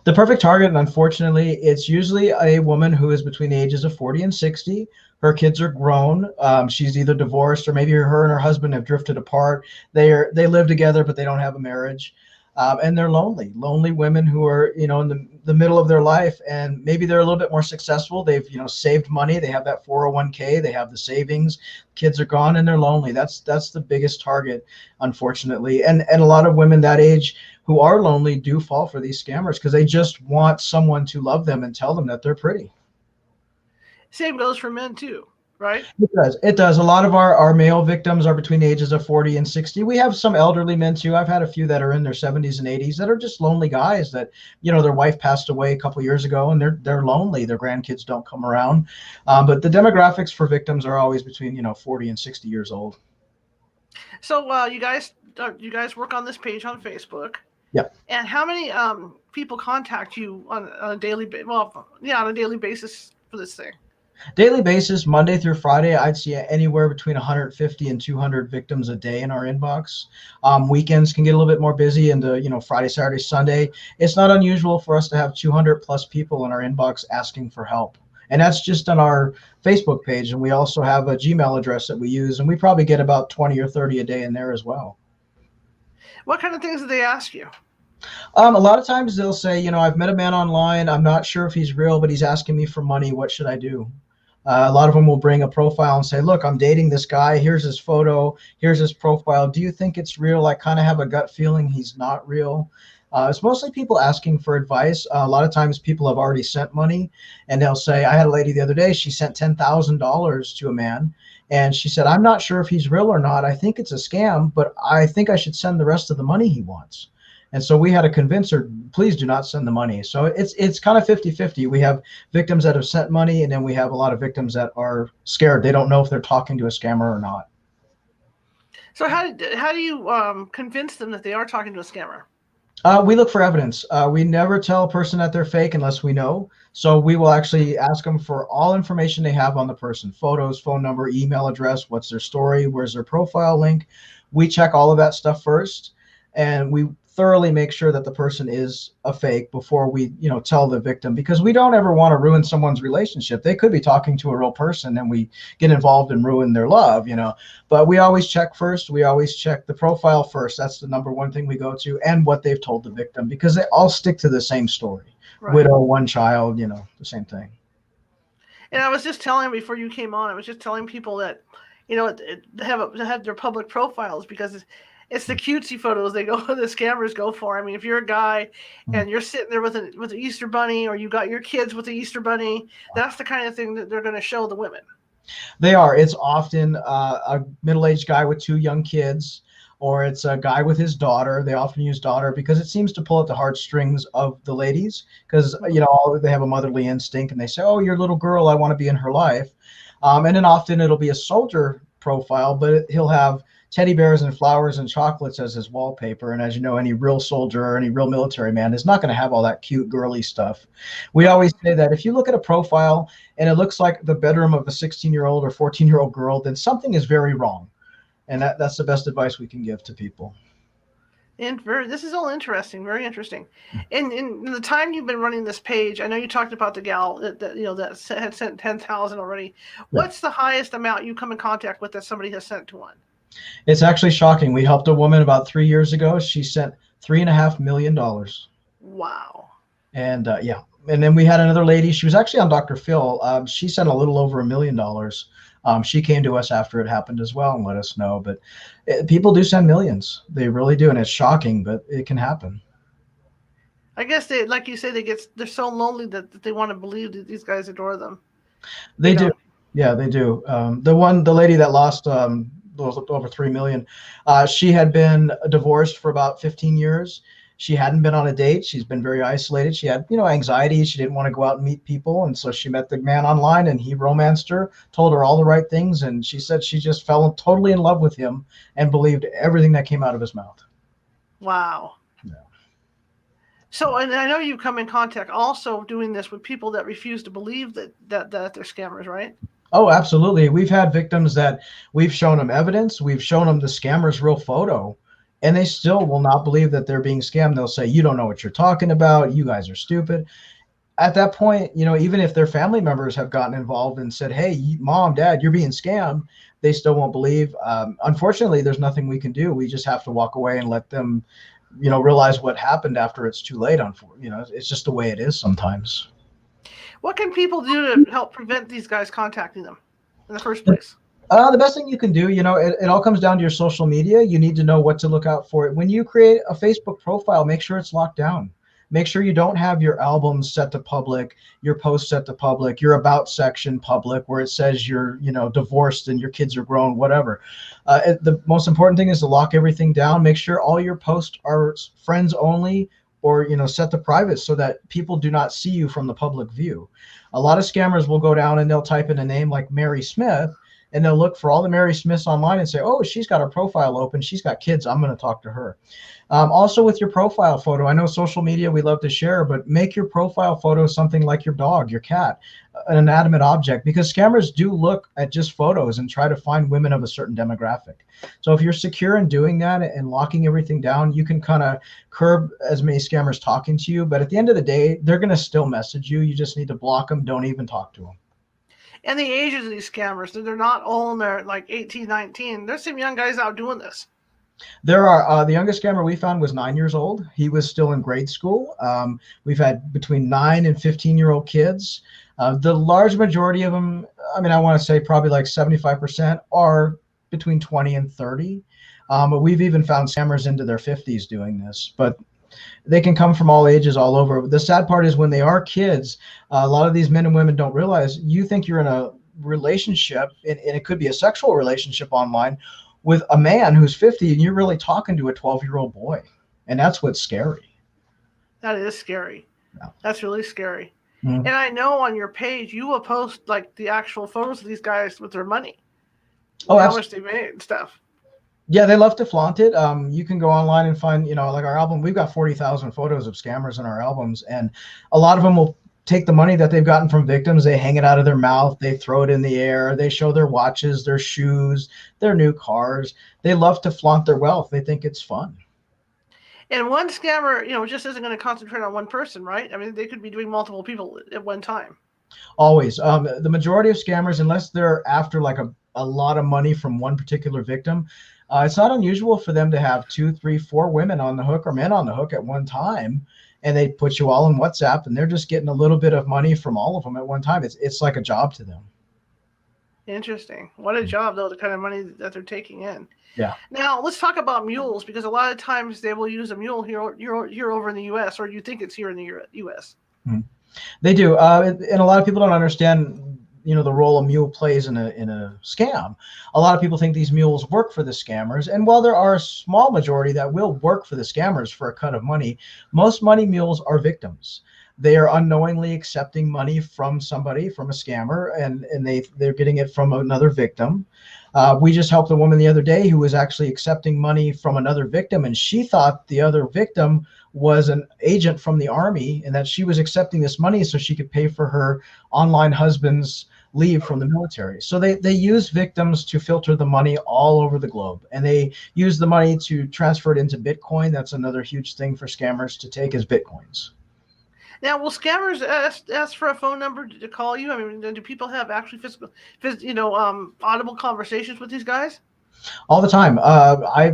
The perfect target, unfortunately, it's usually a woman who is between the ages of 40 and 60. Her kids are grown. She's either divorced, or maybe her and her husband have drifted apart. They live together, but they don't have a marriage. And they're lonely women who are, in the middle of their life, and maybe they're a little bit more successful. They've, saved money. They have that 401k. They have the savings. Kids are gone, and they're lonely. That's the biggest target, unfortunately. And a lot of women that age who are lonely do fall for these scammers because they just want someone to love them and tell them that they're pretty. Same goes for men too, right? It does. A lot of our male victims are between the ages of 40 and 60. We have some elderly men too. I've had a few that are in their 70s and 80s that are just lonely guys that, their wife passed away a couple years ago, and they're lonely. Their grandkids don't come around. But the demographics for victims are always between, 40 and 60 years old. So you guys work on this page on Facebook. Yeah. And how many people contact you on a daily basis for this thing? Daily basis, Monday through Friday, I'd see anywhere between 150 and 200 victims a day in our inbox. Weekends can get a little bit more busy into, Friday, Saturday, Sunday. It's not unusual for us to have 200 plus people in our inbox asking for help. And that's just on our Facebook page. And we also have a Gmail address that we use, and we probably get about 20 or 30 a day in there as well. What kind of things do they ask you? A lot of times they'll say, I've met a man online. I'm not sure if he's real, but he's asking me for money. What should I do? A lot of them will bring a profile and say, look, I'm dating this guy. Here's his photo. Here's his profile. Do you think it's real? I kind of have a gut feeling he's not real. It's mostly people asking for advice. A lot of times people have already sent money, and they'll say, I had a lady the other day, she sent $10,000 to a man. And she said, I'm not sure if he's real or not. I think it's a scam, but I think I should send the rest of the money he wants. And so we had to convince her, please do not send the money. So it's kind of 50-50. We have victims that have sent money, and then we have a lot of victims that are scared. They don't know if they're talking to a scammer or not. So how do you convince them that they are talking to a scammer? We look for evidence. We never tell a person that they're fake unless we know. So we will actually ask them for all information they have on the person: photos, phone number, email address, what's their story, where's their profile link. We check all of that stuff first, and we thoroughly make sure that the person is a fake before we, tell the victim, because we don't ever want to ruin someone's relationship. They could be talking to a real person, and we get involved and ruin their love, But we always check first. We always check the profile first. That's the number one thing we go to, and what they've told the victim, because they all stick to the same story. Right. Widow, one child, the same thing. And I was just telling before you came on, I was just telling people that, have their public profiles, because it's the cutesy photos the scammers go for. I mean, if you're a guy and you're sitting there with an Easter bunny, or you got your kids with the Easter bunny, that's the kind of thing that they're going to show the women. They are. It's often a middle-aged guy with 2 young kids, or it's a guy with his daughter. They often use daughter because it seems to pull at the heartstrings of the ladies, because, they have a motherly instinct, and they say, oh, your little girl, I want to be in her life. And then often it'll be a soldier profile, but he'll have teddy bears and flowers and chocolates as his wallpaper. And as you know, any real soldier or any real military man is not going to have all that cute, girly stuff. We always say that if you look at a profile and it looks like the bedroom of a 16-year-old or 14-year-old girl, then something is very wrong. And that's the best advice we can give to people. And this is all interesting, very interesting. In the time you've been running this page, I know you talked about the gal that had sent 10,000 already. What's the highest amount you come in contact with that somebody has sent to one? It's actually shocking. We helped a woman about 3 years ago. She sent $3.5 million. Wow. And yeah, and then we had another lady. She was actually on Dr. Phil. She sent a little over $1 million. She came to us after it happened as well and let us know. But people do send millions. They really do, and it's shocking, but it can happen. I guess they, like you say, they're so lonely that they want to believe that these guys adore them. They do. Yeah, they do. The lady that lost over 3 million, she had been divorced for about 15 years. She hadn't been on a date. She's been very isolated. She had, anxiety. She didn't want to go out and meet people. And so she met the man online and he romanced her, told her all the right things. And she said she just fell totally in love with him and believed everything that came out of his mouth. Wow. Yeah. So, and I know you come in contact also doing this with people that refuse to believe that they're scammers, right? Oh, absolutely. We've had victims that we've shown them evidence. We've shown them the scammer's real photo. And they still will not believe that they're being scammed. They'll say, you don't know what you're talking about. You guys are stupid. At that point, even if their family members have gotten involved and said, hey, mom, dad, you're being scammed, they still won't believe. Unfortunately, there's nothing we can do. We just have to walk away and let them, realize what happened after it's too late. It's just the way it is sometimes. What can people do to help prevent these guys contacting them in the first place? The best thing you can do, it all comes down to your social media. You need to know what to look out for. When you create a Facebook profile, make sure it's locked down. Make sure you don't have your albums set to public, your posts set to public, your about section public, where it says you're, divorced and your kids are grown, whatever. The most important thing is to lock everything down. Make sure all your posts are friends only, or set to private so that people do not see you from the public view. A lot of scammers will go down and they'll type in a name like Mary Smith, and they'll look for all the Mary Smiths online and say, oh, she's got her profile open. She's got kids. I'm going to talk to her. Also with your profile photo, I know social media we love to share, but make your profile photo something like your dog, your cat, an inanimate object, because scammers do look at just photos and try to find women of a certain demographic. So if you're secure in doing that and locking everything down, you can kind of curb as many scammers talking to you. But at the end of the day, they're going to still message you. You just need to block them. Don't even talk to them. And the ages of these scammers, they're not all in their 18, 19. There's some young guys out doing this. There are. The youngest scammer we found was 9 years old. He was still in grade school. We've had between 9 and 15-year-old kids. The large majority of them, I want to say probably like 75% are between 20 and 30. But we've even found scammers into their 50s doing this. But they can come from all ages, all over. The sad part is when they are kids, a lot of these men and women don't realize you think you're in a relationship, and it could be a sexual relationship online with a man who's 50, and you're really talking to a 12-year-old boy. And that's what's scary. That is scary. Yeah. That's really scary. Mm-hmm. And I know on your page, you will post the actual photos of these guys with their money. Oh, how much they made and stuff. Yeah, they love to flaunt it. You can go online and find, like our album. We've got 40,000 photos of scammers in our albums, and a lot of them will take the money that they've gotten from victims. They hang it out of their mouth. They throw it in the air. They show their watches, their shoes, their new cars. They love to flaunt their wealth. They think it's fun. And one scammer, just isn't going to concentrate on one person, right? They could be doing multiple people at one time. Always. The majority of scammers, unless they're after a lot of money from one particular victim, it's not unusual for them to have 2, 3, 4 women on the hook or men on the hook at one time, and they put you all in WhatsApp, and they're just getting a little bit of money from all of them at one time. It's like a job to them. Interesting. What a job, though, the kind of money that they're taking in. Yeah. Now, let's talk about mules, because a lot of times they will use a mule here over in the U.S., or you think it's here in the U.S. Mm-hmm. They do. And a lot of people don't understand the role a mule plays in a scam. A lot of people think these mules work for the scammers, and while there are a small majority that will work for the scammers for a cut of money, most money mules are victims. they are unknowingly accepting money from somebody, from a scammer, and they're getting it from another victim. We just helped a woman the other day who was actually accepting money from another victim, and she thought the other victim was an agent from the army and that she was accepting this money so she could pay for her online husband's leave from the military. So they use victims to filter the money all over the globe, and they use the money to transfer it into Bitcoin. That's another huge thing for scammers to take, is Bitcoins. Now, will scammers ask for a phone number to call you? I mean, do people have actually audible conversations with these guys? All the time. I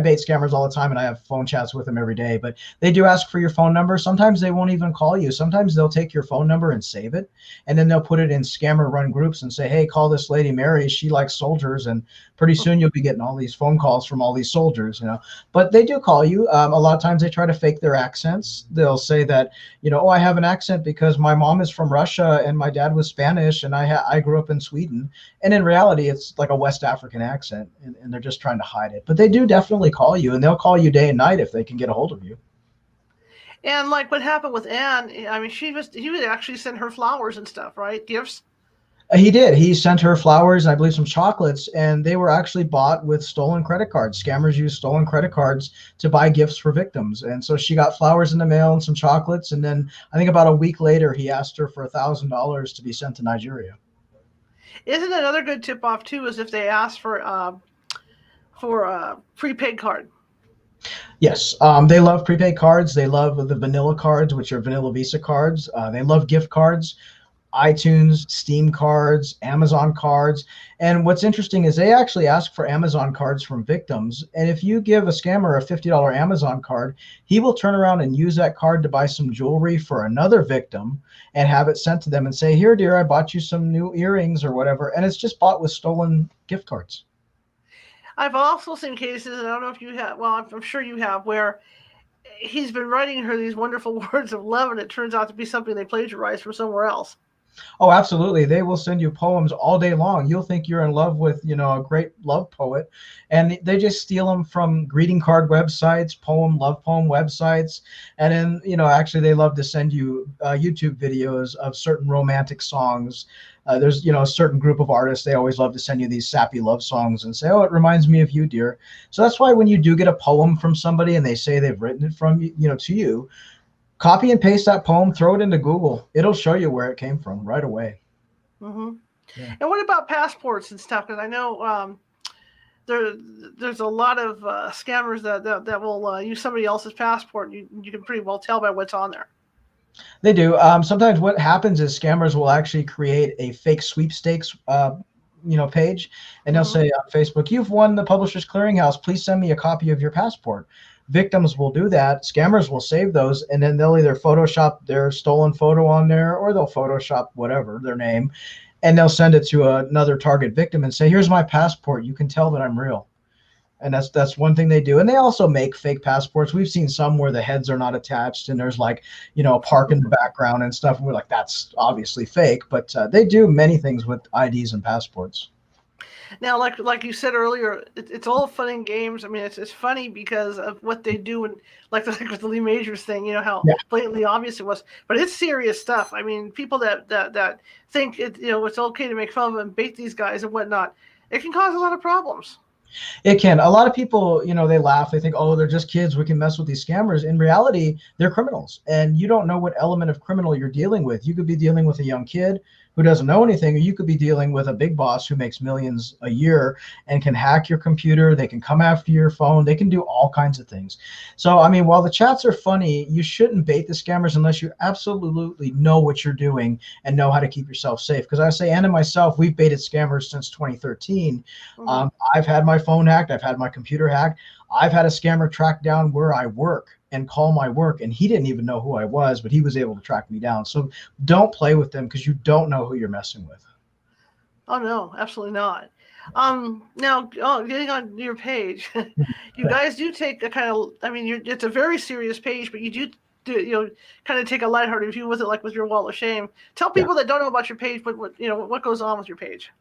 bait scammers all the time, and I have phone chats with them every day. But they do ask for your phone number. Sometimes they won't even call you. Sometimes they'll take your phone number and save it, and then they'll put it in scammer-run groups and say, "Hey, call this lady Mary. She likes soldiers." And pretty soon you'll be getting all these phone calls from all these soldiers. But they do call you. A lot of times they try to fake their accents. They'll say that, oh, I have an accent because my mom is from Russia and my dad was Spanish, and I grew up in Sweden. And in reality, it's like a West African accent, and they're just trying to hide it. But they do definitely call you, and they'll call you day and night if they can get a hold of you. And like what happened with Anne, I mean, he would actually send her flowers and stuff, right? Gifts. He did. He sent her flowers, and I believe some chocolates, and they were actually bought with stolen credit cards. Scammers use stolen credit cards to buy gifts for victims. And so she got flowers in the mail and some chocolates, and then I think about a week later, he asked her for $1,000 to be sent to Nigeria. Isn't another good tip-off too is if they ask for a prepaid card? Yes, they love prepaid cards. They love the vanilla cards, which are vanilla Visa cards. They love gift cards, iTunes, Steam cards, Amazon cards. And what's interesting is they actually ask for Amazon cards from victims. And if you give a scammer a $50 Amazon card, he will turn around and use that card to buy some jewelry for another victim and have it sent to them and say, "Here, dear, I bought you some new earrings," or whatever. And it's just bought with stolen gift cards. I've also seen cases, and I don't know if you have, well, I'm sure you have, where he's been writing her these wonderful words of love, and it turns out to be something they plagiarized from somewhere else. Oh, absolutely. They will send you poems all day long. You'll think you're in love with, a great love poet, and they just steal them from greeting card websites, love poem websites. And then, actually they love to send you YouTube videos of certain romantic songs. There's, a certain group of artists, they always love to send you these sappy love songs and say, "Oh, it reminds me of you, dear." So that's why when you do get a poem from somebody and they say they've written it from you, to you, copy and paste that poem, throw it into Google. It'll show you where it came from right away. Mm-hmm. Yeah. And what about passports and stuff? Because I know there's a lot of scammers that will use somebody else's passport. You can pretty well tell by what's on there. They do. Sometimes what happens is scammers will actually create a fake sweepstakes page, and they'll say on Facebook, "You've won the Publishers Clearinghouse. Please send me a copy of your passport." Victims will do that. Scammers will save those, and then they'll either Photoshop their stolen photo on there, or they'll Photoshop whatever, their name, and they'll send it to another target victim and say, "Here's my passport. You can tell that I'm real." And that's one thing they do. And they also make fake passports. We've seen some where the heads are not attached and there's like, a park in the background and stuff. And we're like, that's obviously fake. But they do many things with IDs and passports. Now, like you said earlier, it's all fun and games. I mean, it's funny because of what they do, and like with the Lee Majors thing, how blatantly obvious it was. But it's serious stuff. I mean, people that think it's okay to make fun of and bait these guys and whatnot, it can cause a lot of problems. It can. A lot of people, they laugh. They think, "Oh, they're just kids. We can mess with these scammers." In reality, they're criminals, and you don't know what element of criminal you're dealing with. You could be dealing with a young kid who doesn't know anything, or you could be dealing with a big boss who makes millions a year and can hack your computer. They can come after your phone. They can do all kinds of things. So, I mean, while the chats are funny, you shouldn't bait the scammers unless you absolutely know what you're doing and know how to keep yourself safe. Because I say, Anna and myself, we've baited scammers since 2013. Mm-hmm. I've had my phone hacked. I've had my computer hacked. I've had a scammer track down where I work and call my work, and he didn't even know who I was, but he was able to track me down. So don't play with them because you don't know who you're messing with. Oh no, absolutely not. Now, getting on your page, you guys do take a kind of, I mean, it's a very serious page, but you do kind of take a lighthearted view with it, like with your Wall of Shame. Tell people that don't know about your page, but what goes on with your page.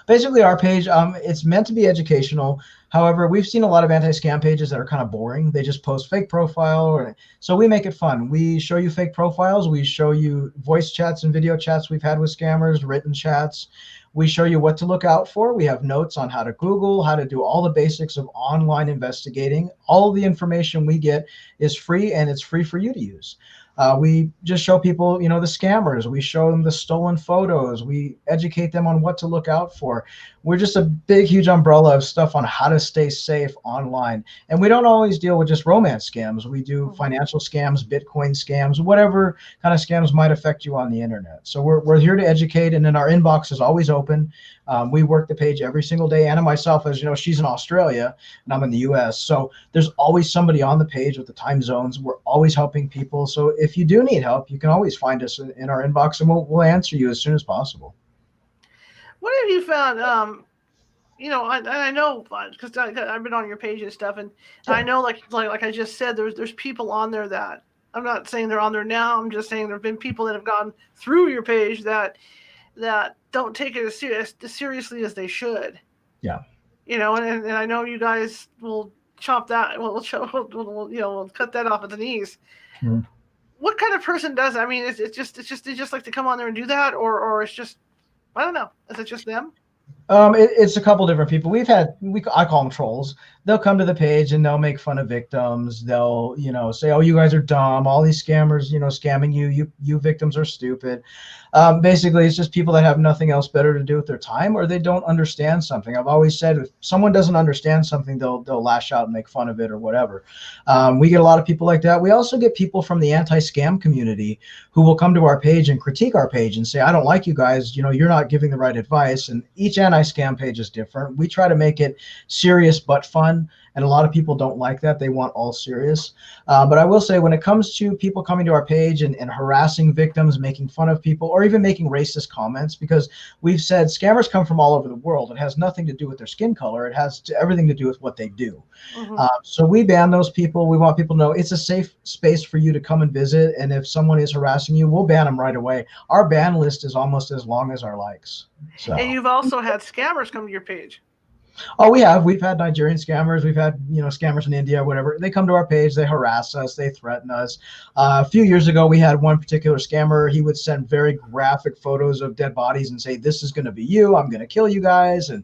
Basically, our page, it's meant to be educational. However, we've seen a lot of anti-scam pages that are kind of boring. They just post fake profile. So we make it fun. We show you fake profiles. We show you voice chats and video chats we've had with scammers, written chats. We show you what to look out for. We have notes on how to Google, how to do all the basics of online investigating. All the information we get is free, and it's free for you to use. We just show people, the scammers. We show them the stolen photos. We educate them on what to look out for. We're just a big, huge umbrella of stuff on how to stay safe online. And we don't always deal with just romance scams. We do financial scams, Bitcoin scams, whatever kind of scams might affect you on the internet. So we're here to educate, and then our inbox is always open. We work the page every single day. Anna, myself, as you know, she's in Australia and I'm in the US. So there's always somebody on the page with the time zones. We're always helping people. So if you do need help, you can always find us in our inbox, and we'll answer you as soon as possible. What have you found? I know because I've been on your page and stuff, and I know, like I just said, there's people on there that I'm not saying they're on there now. I'm just saying there have been people that have gone through your page that don't take it as seriously as they should. Yeah. And I know you guys will chop that. We'll cut that off at the knees. Mm-hmm. What kind of person does that? I mean, it's just they just like to come on there and do that, or it's just, I don't know. Is it just them? It's a couple different people. I call them trolls. They'll come to the page and they'll make fun of victims. They'll, say, "Oh, you guys are dumb. All these scammers, scamming you. You victims are stupid." Basically, it's just people that have nothing else better to do with their time, or they don't understand something. I've always said, if someone doesn't understand something, they'll lash out and make fun of it or whatever. We get a lot of people like that. We also get people from the anti-scam community who will come to our page and critique our page and say, "I don't like you guys. You're not giving the right advice." And each anti-scam page is different. We try to make it serious but fun. And a lot of people don't like that. They want all serious. But I will say, when it comes to people coming to our page and harassing victims, making fun of people, or even making racist comments, because we've said scammers come from all over the world. It has nothing to do with their skin color. It has everything to do with what they do. Mm-hmm. So we ban those people. We want people to know it's a safe space for you to come and visit. And if someone is harassing you, we'll ban them right away. Our ban list is almost as long as our likes. So. And you've also had scammers come to your page. Oh, we have. We've had Nigerian scammers. We've had, scammers in India, whatever. They come to our page. They harass us. They threaten us. A few years ago, we had one particular scammer. He would send very graphic photos of dead bodies and say, "This is going to be you. I'm going to kill you guys." And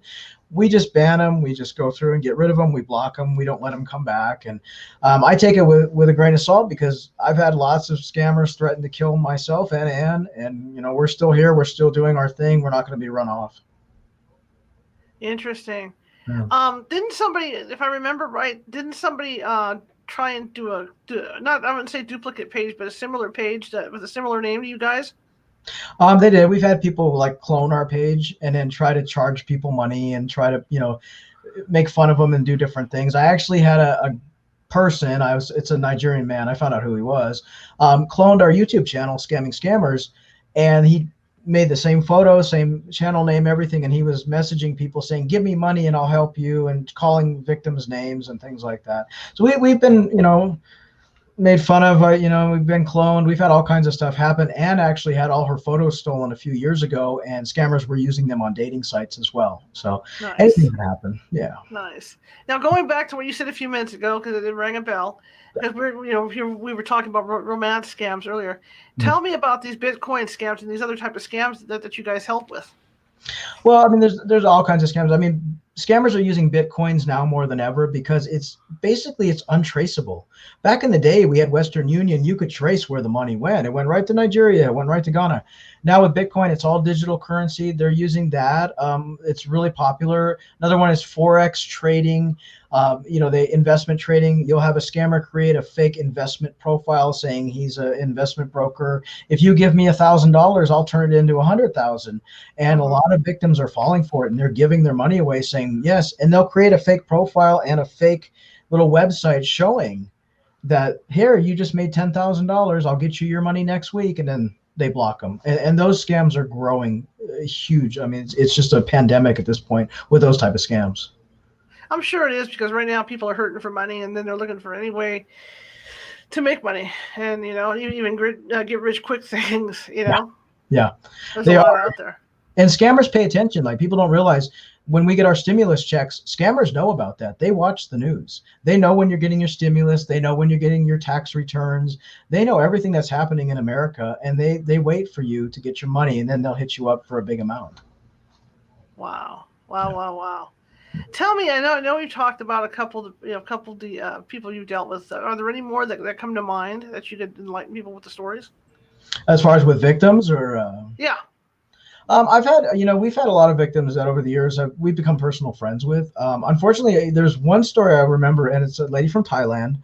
we just ban them. We just go through and get rid of them. We block them. We don't let them come back. And I take it with a grain of salt, because I've had lots of scammers threaten to kill myself and Ann. And, we're still here. We're still doing our thing. We're not going to be run off. Interesting. Yeah. Didn't somebody, if I remember right, try and do I wouldn't say duplicate page, but a similar page with a similar name to you guys? They did. We've had people like clone our page and then try to charge people money and try to, make fun of them and do different things. I actually had a person, it's a Nigerian man, I found out who he was, cloned our YouTube channel, Scamming Scammers, and he made the same photo, same channel name, everything, and he was messaging people saying, "Give me money and I'll help you," and calling victims' names and things like that. So we've been, made fun of, we've been cloned. We've had all kinds of stuff happen. Anne actually had all her photos stolen a few years ago, and scammers were using them on dating sites as well. So nice. Anything can happen. Yeah. Nice. Now, going back to what you said a few minutes ago, because it rang a bell, because we were talking about romance scams earlier. Tell me about these Bitcoin scams and these other type of scams that you guys help with. Well, I mean, there's all kinds of scams. I mean, scammers are using Bitcoins now more than ever because it's untraceable. Back in the day, we had Western Union. You could trace where the money went. It went right to Nigeria. It went right to Ghana. Now with Bitcoin, it's all digital currency. They're using that. It's really popular. Another one is Forex trading. The investment trading. You'll have a scammer create a fake investment profile saying he's an investment broker. If you give me $1,000, I'll turn it into 100,000. And a lot of victims are falling for it, and they're giving their money away saying yes. And they'll create a fake profile and a fake little website showing that, here, you just made $10,000. I'll get you your money next week. And then they block them. And those scams are growing huge. I mean, it's just a pandemic at this point with those type of scams. I'm sure it is, because right now people are hurting for money, and then they're looking for any way to make money, and even get rich quick things. Yeah. There's a lot out there. And scammers pay attention. Like, people don't realize when we get our stimulus checks, scammers know about that. They watch the news. They know when you're getting your stimulus. They know when you're getting your tax returns. They know everything that's happening in America, and they wait for you to get your money, and then they'll hit you up for a big amount. Wow. Wow, wow, wow. Tell me, I know you talked about a couple of, the people you dealt with. Are there any more that come to mind that you could enlighten people with the stories? As far as with victims, or Yeah. I've had, we've had a lot of victims that over the years we've become personal friends with. Unfortunately, there's one story I remember, and it's a lady from Thailand.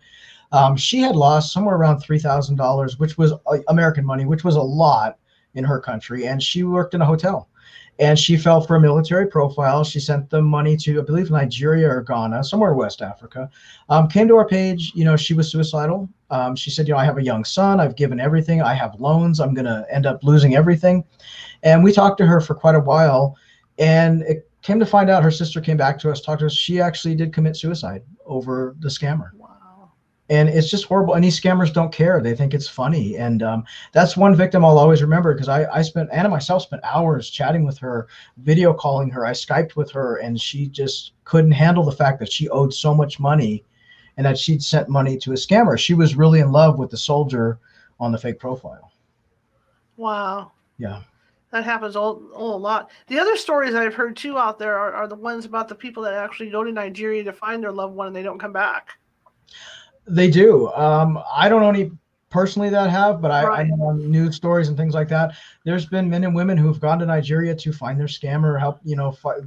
She had lost somewhere around $3,000, which was American money, which was a lot in her country, and she worked in a hotel. And she fell for a military profile. She sent the money to, I believe, Nigeria or Ghana, somewhere in West Africa. Came to our page. She was suicidal. She said, I have a young son. I've given everything. I have loans. I'm going to end up losing everything. And we talked to her for quite a while. And it came to find out, her sister came back to us, talked to us. She actually did commit suicide over the scammer. Wow. And it's just horrible. And these scammers don't care. They think it's funny. And that's one victim I'll always remember, because Anna myself spent hours chatting with her, video calling her. I Skyped with her, and she just couldn't handle the fact that she owed so much money and that she'd sent money to a scammer. She was really in love with the soldier on the fake profile. Wow. Yeah. That happens a lot. The other stories I've heard too out there are the ones about the people that actually go to Nigeria to find their loved one and they don't come back. They do. I don't know any personally that have, but I know on news stories and things like that, there's been men and women who've gone to Nigeria to find their scammer, help,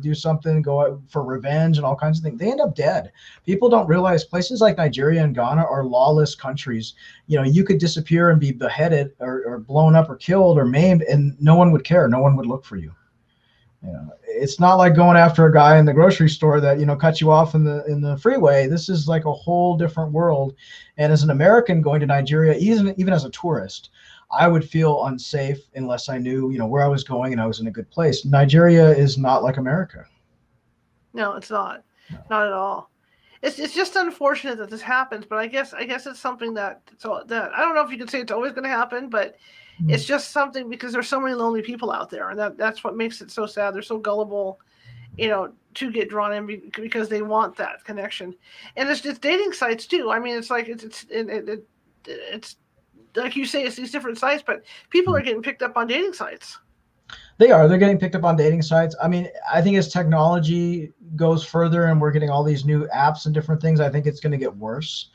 do something, go out for revenge and all kinds of things. They end up dead. People don't realize places like Nigeria and Ghana are lawless countries. You could disappear and be beheaded or blown up or killed or maimed, and no one would care. No one would look for you. It's not like going after a guy in the grocery store that cut you off in the freeway. This is like a whole different world. And as an American going to Nigeria, even as a tourist, I would feel unsafe unless I knew where I was going and I was in a good place. Nigeria is not like America. No, it's not. No. Not at all. It's just unfortunate that this happens, but I guess it's something that I don't know if you could say it's always going to happen, but it's just something, because there's so many lonely people out there, and that's what makes it so sad. They're so gullible, to get drawn in because they want that connection. And it's dating sites too. I mean, it's like it's like you say, it's these different sites, but people are getting picked up on dating sites. They're getting picked up on dating sites. I mean, I think as technology goes further and we're getting all these new apps and different things, I think it's going to get worse.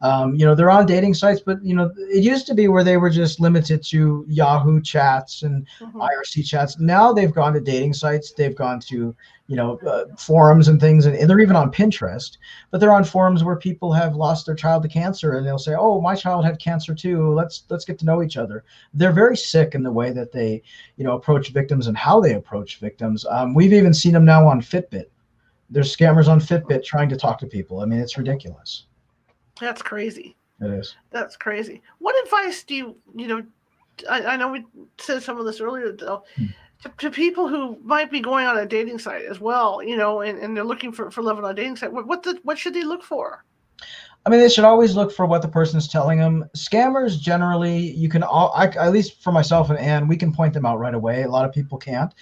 They're on dating sites, but it used to be where they were just limited to Yahoo chats and IRC chats. Now they've gone to dating sites. They've gone to forums and things, and they're even on Pinterest. But they're on forums where people have lost their child to cancer, and they'll say, "Oh, my child had cancer too. Let's get to know each other." They're very sick in the way that they approach victims and how they approach victims. We've even seen them now on Fitbit. There's scammers on Fitbit trying to talk to people. I mean, it's ridiculous. That's crazy. It is. That's crazy. What advice do I know we said some of this earlier, though, to people who might be going on a dating site as well, and they're looking for love on a dating site, what should they look for? I mean, they should always look for what the person's telling them. Scammers, generally, you can at least for myself and Ann, we can point them out right away. A lot of people can't.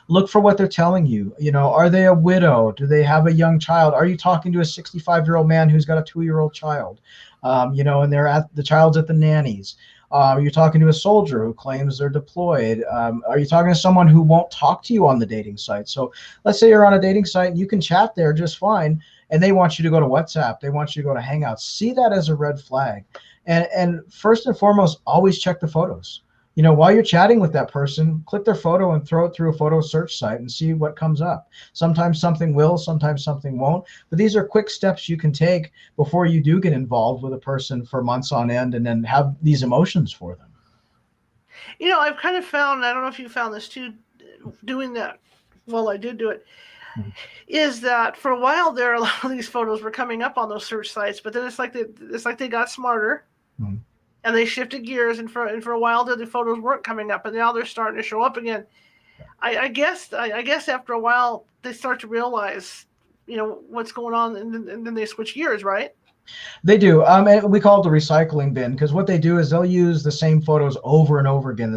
Look for what they're telling you. Are they a widow? Do they have a young child? Are you talking to a 65-year-old man who's got a 2-year-old child? And the child's at the nanny's. Are you talking to a soldier who claims they're deployed? Are you talking to someone who won't talk to you on the dating site? So let's say you're on a dating site and you can chat there just fine, and they want you to go to WhatsApp. They want you to go to Hangouts. See that as a red flag. And first and foremost, always check the photos. While you're chatting with that person, click their photo and throw it through a photo search site and see what comes up. Sometimes something will, sometimes something won't. But these are quick steps you can take before you do get involved with a person for months on end and then have these emotions for them. I've kind of found, I don't know if you found this too, doing that, well, I did do it, is that for a while there, a lot of these photos were coming up on those search sites, but then it's like they got smarter. And they shifted gears, and for a while there, the photos weren't coming up, and now they're starting to show up again. I guess after a while they start to realize, what's going on, and then they switch gears, right? They do. And we call it the recycling bin because what they do is they'll use the same photos over and over again.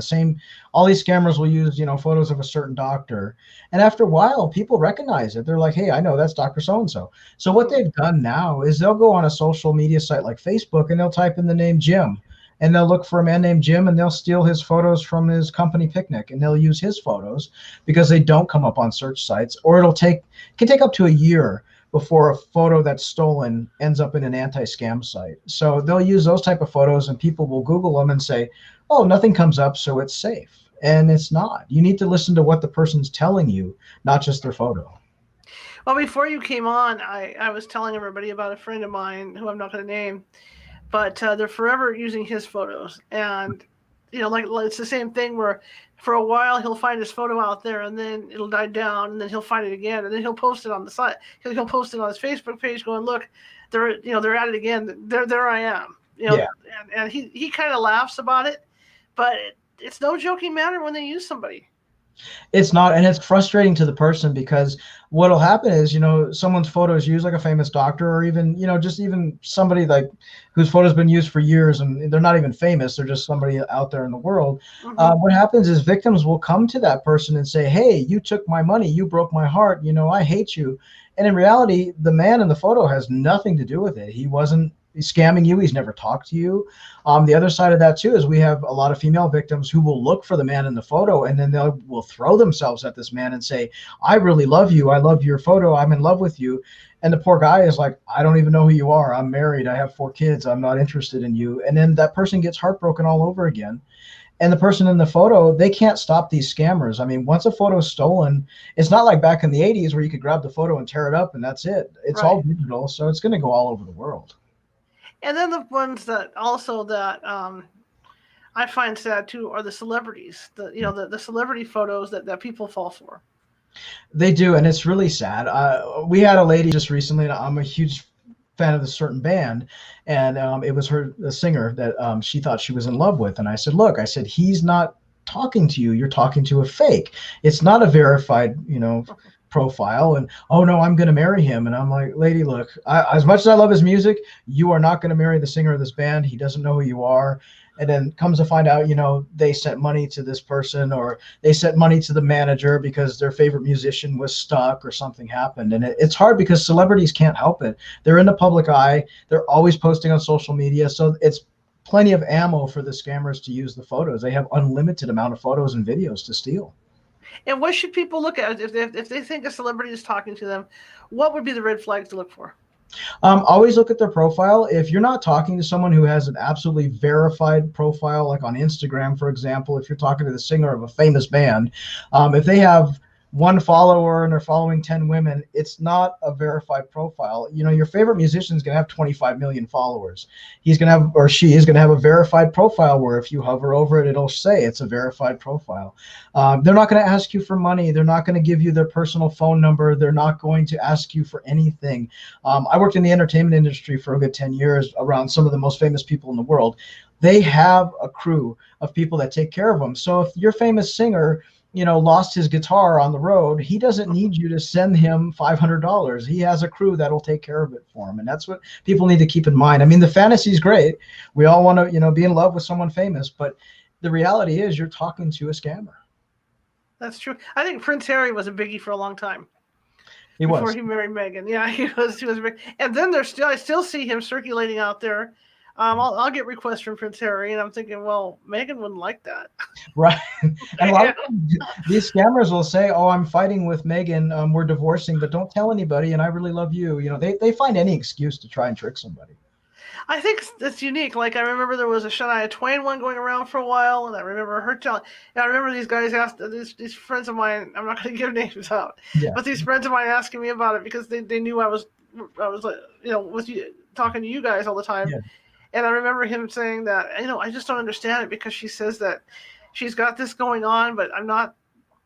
All these scammers will use, photos of a certain doctor. And after a while, people recognize it. They're like, hey, I know that's Dr. So-and-so. So what they've done now is they'll go on a social media site like Facebook and they'll type in the name Jim. And they'll look for a man named Jim and they'll steal his photos from his company picnic and they'll use his photos because they don't come up on search sites, or it can take up to a year before a photo that's stolen ends up in an anti-scam site. So they'll use those type of photos and people will Google them and say, oh, nothing comes up, so it's safe. And it's not. You need to listen to what the person's telling you, not just their photo. Well, before you came on, I was telling everybody about a friend of mine who I'm not going to name, but they're forever using his photos. And, like it's the same thing where for a while he'll find his photo out there and then it'll die down and then he'll find it again and then he'll post it on the site. He'll post it on his Facebook page going, look, they're at it again. There I am. Yeah. And he kind of laughs about it, but it's no joking matter when they use somebody. It's not, and it's frustrating to the person because what'll happen is, someone's photo is used, like a famous doctor, or even, just even somebody like whose photo's been used for years, and they're not even famous. They're just somebody out there in the world. What happens is victims will come to that person and say, hey, you took my money, you broke my heart, I hate you. And in reality, the man in the photo has nothing to do with it. He's scamming you. He's never talked to you. The other side of that too is we have a lot of female victims who will look for the man in the photo and then they will throw themselves at this man and say, I really love you. I love your photo. I'm in love with you. And the poor guy is like, I don't even know who you are. I'm married. I have 4 kids. I'm not interested in you. And then that person gets heartbroken all over again. And the person in the photo, they can't stop these scammers. I mean, once a photo is stolen, it's not like back in the 80s where you could grab the photo and tear it up and that's it. It's all digital. So it's going to go all over the world. And then the ones that I find sad too are the celebrities. The celebrity photos that people fall for. They do, and it's really sad. We had a lady just recently, and I'm a huge fan of a certain band, and it was the singer that she thought she was in love with. And I said, look, he's not talking to you. You're talking to a fake. It's not a verified, profile. And oh no, I'm going to marry him. And I'm like, lady, look, as much as I love his music, you are not going to marry the singer of this band. He doesn't know who you are. And then comes to find out, they sent money to this person or they sent money to the manager because their favorite musician was stuck or something happened. And it's hard because celebrities can't help it. They're in the public eye. They're always posting on social media. So it's plenty of ammo for the scammers to use the photos. They have unlimited amount of photos and videos to steal. And what should people look at if they think a celebrity is talking to them? What would be the red flags to look for? Always look at their profile. If you're not talking to someone who has an absolutely verified profile, like on Instagram, for example, if you're talking to the singer of a famous band, if they have 1 follower and they're following 10 women, it's not a verified profile. Your favorite musician is going to have 25 million followers. He's going to have, or she is going to have a verified profile where if you hover over it, it'll say it's a verified profile. They're not going to ask you for money. They're not going to give you their personal phone number. They're not going to ask you for anything. I worked in the entertainment industry for a good 10 years around some of the most famous people in the world. They have a crew of people that take care of them. So if your famous singer lost his guitar on the road, he doesn't need you to send him $500. He has a crew that'll take care of it for him. And that's what people need to keep in mind. I mean, the fantasy is great. We all want to, be in love with someone famous, but the reality is you're talking to a scammer. That's true. I think Prince Harry was a biggie for a long time. Before he married Meghan. Yeah, he was big. And then I still see him circulating out there. I'll get requests from Prince Harry, and I'm thinking, well, Meghan wouldn't like that. Right. And a lot of these scammers will say, oh, I'm fighting with Meghan. We're divorcing, but don't tell anybody, and I really love you. They find any excuse to try and trick somebody. I think it's unique. Like, I remember there was a Shania Twain one going around for a while, and I remember her telling. I remember these guys asked these friends of mine. I'm not going to give names out, but these friends of mine asking me about it because they knew I was with you talking to you guys all the time. Yeah. And I remember him saying that, I just don't understand it because she says that she's got this going on, but I'm not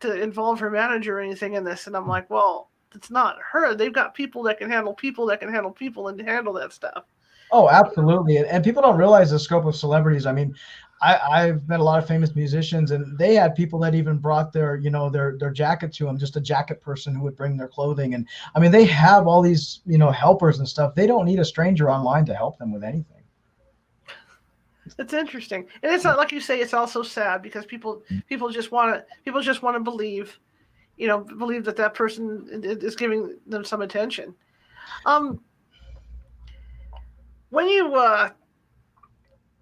to involve her manager or anything in this. And I'm like, well, it's not her. They've got people that can handle people and handle that stuff. Oh, absolutely. And people don't realize the scope of celebrities. I mean, I've met a lot of famous musicians, and they had people that even brought their, their jacket to them, just a jacket person who would bring their clothing. And I mean, they have all these, helpers and stuff. They don't need a stranger online to help them with anything. It's interesting, and it's not like you say. It's also sad because people just want to believe, believe that that person is giving them some attention. Um, when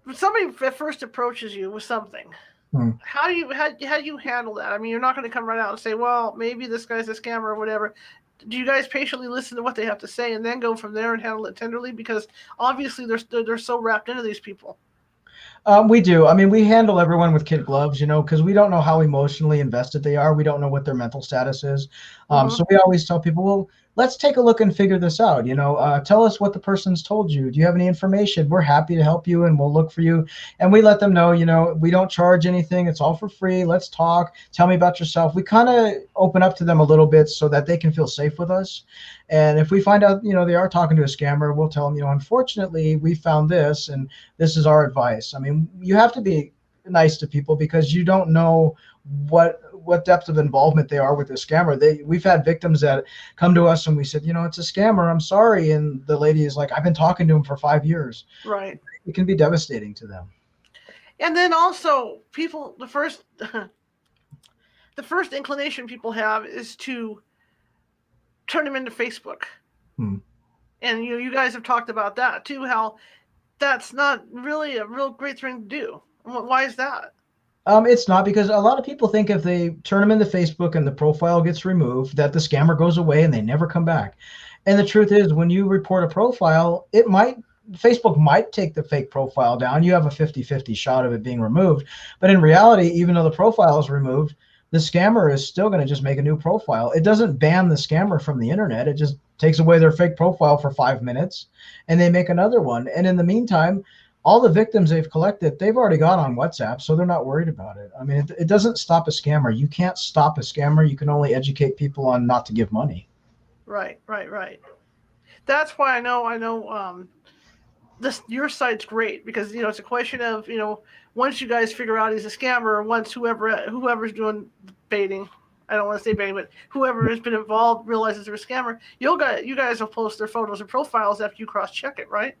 when somebody first approaches you with something, Hmm. how do you handle that? I mean, you're not going to come right out and say, well, maybe this guy's a scammer or whatever. Do you guys patiently listen to what they have to say and then go from there and handle it tenderly? Because obviously they're so wrapped into these people. We do. I mean, we handle everyone with kid gloves, because we don't know how emotionally invested they are. We don't know what their mental status is. Mm-hmm. So we always tell people, well, let's take a look and figure this out. Tell us what the person's told you. Do you have any information? We're happy to help you, and we'll look for you. And we let them know, we don't charge anything. It's all for free. Let's talk. Tell me about yourself. We kind of open up to them a little bit so that they can feel safe with us. And if we find out, they are talking to a scammer, we'll tell them, unfortunately, we found this, and this is our advice. I mean, you have to be nice to people because you don't know what depth of involvement they are with the scammer. We've had victims that come to us and we said, it's a scammer. I'm sorry. And the lady is like, I've been talking to him for 5 years. Right. It can be devastating to them. And then also people, the first inclination people have is to turn them into Facebook. And you guys have talked about that too, how that's not really a real great thing to do. Why is that? It's not, because a lot of people think if they turn them into Facebook and the profile gets removed, that the scammer goes away and they never come back. And the truth is, when you report a profile, Facebook might take the fake profile down. You have a 50-50 shot of it being removed. But in reality, even though the profile is removed, the scammer is still going to just make a new profile. It doesn't ban the scammer from the internet. It just takes away their fake profile for 5 minutes and they make another one. And in the meantime, all the victims they've collected, they've already got on WhatsApp, so they're not worried about it. I mean, it doesn't stop a scammer. You can't stop a scammer. You can only educate people on not to give money. Right. That's why I know. Your site's great because it's a question of once you guys figure out he's a scammer, once whoever's doing baiting, I don't want to say baiting, but whoever has been involved realizes they're a scammer, you guys will post their photos and profiles after you cross check it, right?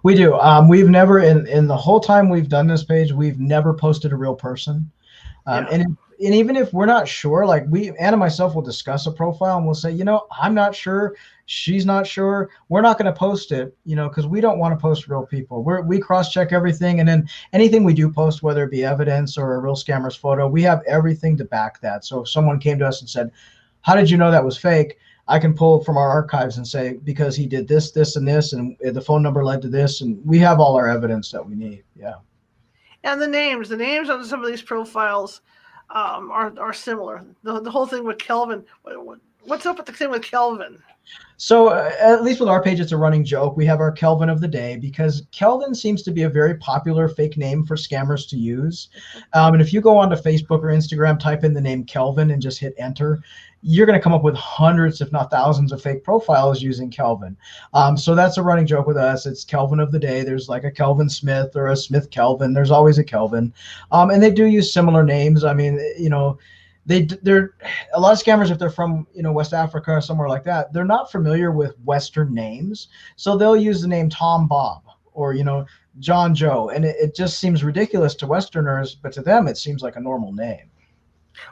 We do. We've never, in the whole time we've done this page, we've never posted a real person. And even if we're not sure, like Anna and myself will discuss a profile and we'll say, I'm not sure, she's not sure. We're not going to post it, because we don't want to post real people. We cross-check everything, and then anything we do post, whether it be evidence or a real scammer's photo, we have everything to back that. So if someone came to us and said, how did you know that was fake? I can pull from our archives and say, because he did this, this, and this, and the phone number led to this, and we have all our evidence that we need. Yeah. And the names on some of these profiles are similar. The whole thing with Kelvin. What's up with the thing with Kelvin? So at least with our page, it's a running joke. We have our Kelvin of the day because Kelvin seems to be a very popular fake name for scammers to use. And if you go onto Facebook or Instagram, type in the name Kelvin and just hit enter, you're going to come up with hundreds, if not thousands, of fake profiles using Kelvin. So that's a running joke with us. It's Kelvin of the day. There's like a Kelvin Smith or a Smith Kelvin. There's always a Kelvin. And they do use similar names. I mean, they're a lot of scammers, if they're from West Africa or somewhere like that, they're not familiar with Western names, so they'll use the name Tom Bob or John Joe, and it just seems ridiculous to Westerners, but to them it seems like a normal name.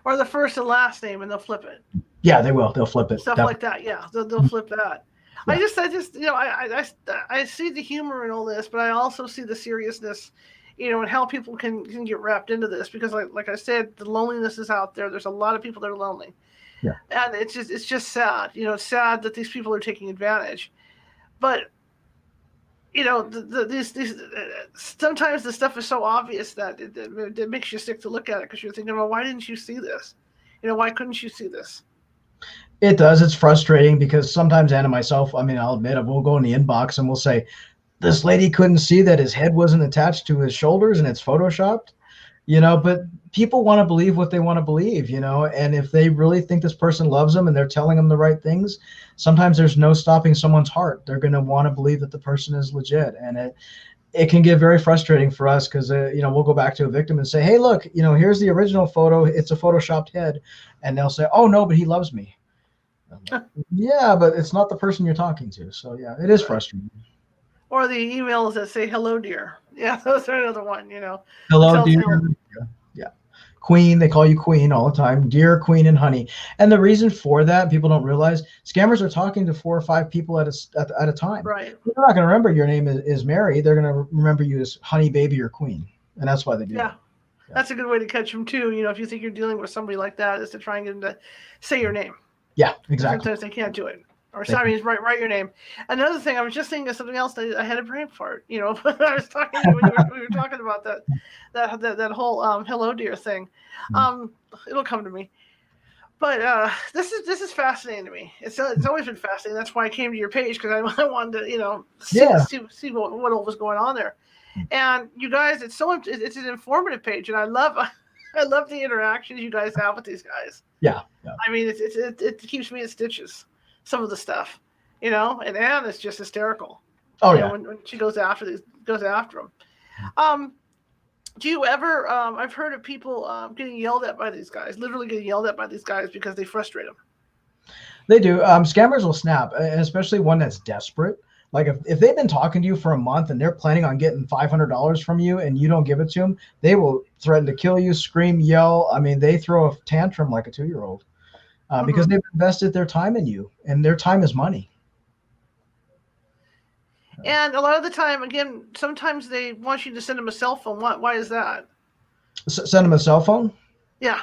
Or the first and last name, and they'll flip it. Yeah, they will. They'll flip it. Stuff like that. Yeah, they'll flip that. Yeah. I see the humor in all this, but I also see the seriousness. And how people can get wrapped into this because, like I said, the loneliness is out there. There's a lot of people that are lonely, and it's just sad. It's sad that these people are taking advantage. But these sometimes the stuff is so obvious that it makes you sick to look at it because you're thinking, well, why didn't you see this? Why couldn't you see this? It does. It's frustrating because sometimes Anna and myself, I mean, I'll admit it, we'll go in the inbox and we'll say, this lady couldn't see that his head wasn't attached to his shoulders and it's photoshopped. But people want to believe what they want to believe, and if they really think this person loves them and they're telling them the right things, sometimes there's no stopping someone's heart. They're going to want to believe that the person is legit, and it can get very frustrating for us because we'll go back to a victim and say, hey, look, here's the original photo, it's a photoshopped head, and they'll say, oh no, but he loves me. Yeah, but it's not the person you're talking to. So yeah, it is frustrating. Or the emails that say hello dear. Yeah, those are another one. Hello dear. Yeah. Queen, they call you queen all the time. Dear queen and honey. And the reason for that, people don't realize, scammers are talking to 4 or 5 people at a time. Right. They're not going to remember your name is Mary. They're going to remember you as honey, baby, or queen. And that's why they do that. Yeah. That's a good way to catch them too. If you think you're dealing with somebody like that, is to try and get them to say your name. Yeah, exactly. Sometimes they can't do it. Or sorry, write your name. Another thing, I was just thinking of something else that I had a brain fart. I was talking when we were talking about that whole hello dear thing. It'll come to me. But this is fascinating to me. It's always been fascinating. That's why I came to your page, because I wanted to see what all was going on there. And you guys, it's an informative page, and I love the interactions you guys have with these guys. Yeah. I mean, it keeps me in stitches. Some of the stuff, and Anne is just hysterical. Oh yeah. When she goes after them. Do you ever? I've heard of people getting yelled at by these guys, literally getting yelled at by these guys because they frustrate them. They do. Scammers will snap, and especially one that's desperate. Like if they've been talking to you for a month and they're planning on getting $500 from you and you don't give it to them, they will threaten to kill you, scream, yell. I mean, they throw a tantrum like a 2-year-old. Because they've invested their time in you, and their time is money. And a lot of the time, again, sometimes they want you to send them a cell phone. Why is that? Send them a cell phone? Yeah.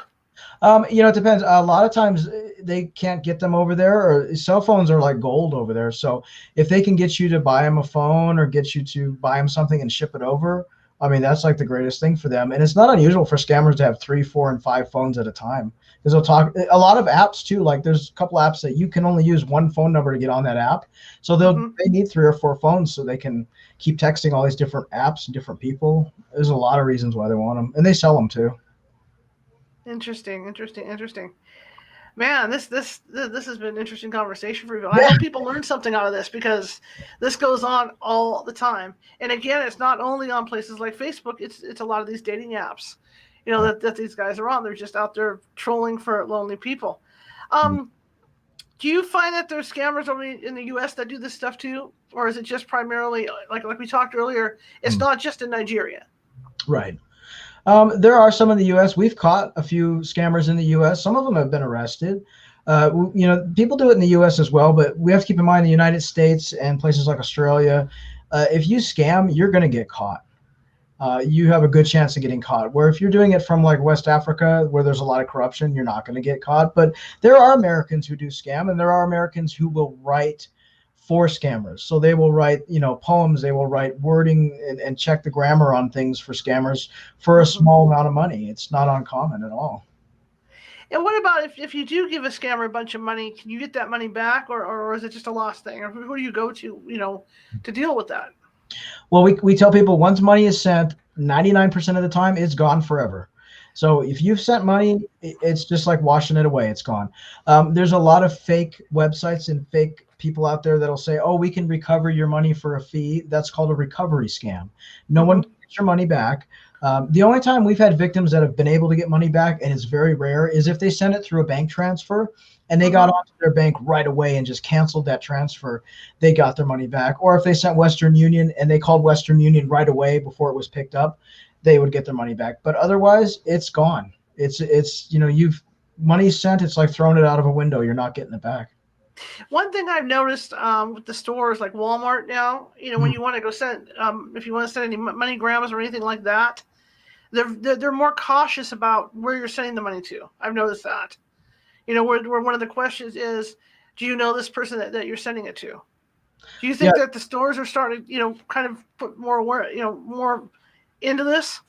It depends. A lot of times they can't get them over there, or cell phones are like gold over there. So if they can get you to buy them a phone or get you to buy them something and ship it over, I mean, that's like the greatest thing for them. And it's not unusual for scammers to have 3, 4, and 5 phones at a time. Because they'll talk a lot of apps too. Like there's a couple apps that you can only use one phone number to get on that app. So they need 3 or 4 phones so they can keep texting all these different apps and different people. There's a lot of reasons why they want them, and they sell them too. Interesting. Man, this has been an interesting conversation for you. I hope people learn something out of this, because this goes on all the time. And again, it's not only on places like Facebook. It's a lot of these dating apps, that these guys are on. They're just out there trolling for lonely people. Do you find that there's scammers only in the U.S. that do this stuff too, or is it just primarily like we talked earlier? It's not just in Nigeria. Right. There are some in the U.S. We've caught a few scammers in the U.S. Some of them have been arrested. People do it in the U.S. as well, but we have to keep in mind the United States and places like Australia. If you scam, you're going to get caught. You have a good chance of getting caught. Where if you're doing it from like West Africa, where there's a lot of corruption, you're not going to get caught. But there are Americans who do scam, and there are Americans who will write for scammers. So they will write, poems, they will write wording and check the grammar on things for scammers for a small amount of money. It's not uncommon at all. And what about if you do give a scammer a bunch of money, can you get that money back, or is it just a lost thing? Or who do you go to, to deal with that? Well, we tell people once money is sent, 99% of the time it's gone forever. So if you've sent money, it's just like washing it away. It's gone. There's a lot of fake websites and fake people out there that'll say, oh, we can recover your money for a fee. That's called a recovery scam. No one can get your money back. The only time we've had victims that have been able to get money back, and it's very rare, is if they send it through a bank transfer and they got onto their bank right away and just canceled that transfer, they got their money back. Or if they sent Western Union and they called Western Union right away before it was picked up, they would get their money back. But otherwise, it's gone. It's you've money sent, it's like throwing it out of a window. You're not getting it back. One thing I've noticed with the stores like Walmart now, when you want to go send, if you want to send any MoneyGrams or anything like that, they're more cautious about where you're sending the money to. I've noticed that. Where one of the questions is, do you know this person that you're sending it to? Do you think that the stores are starting, kind of put more aware, more into this?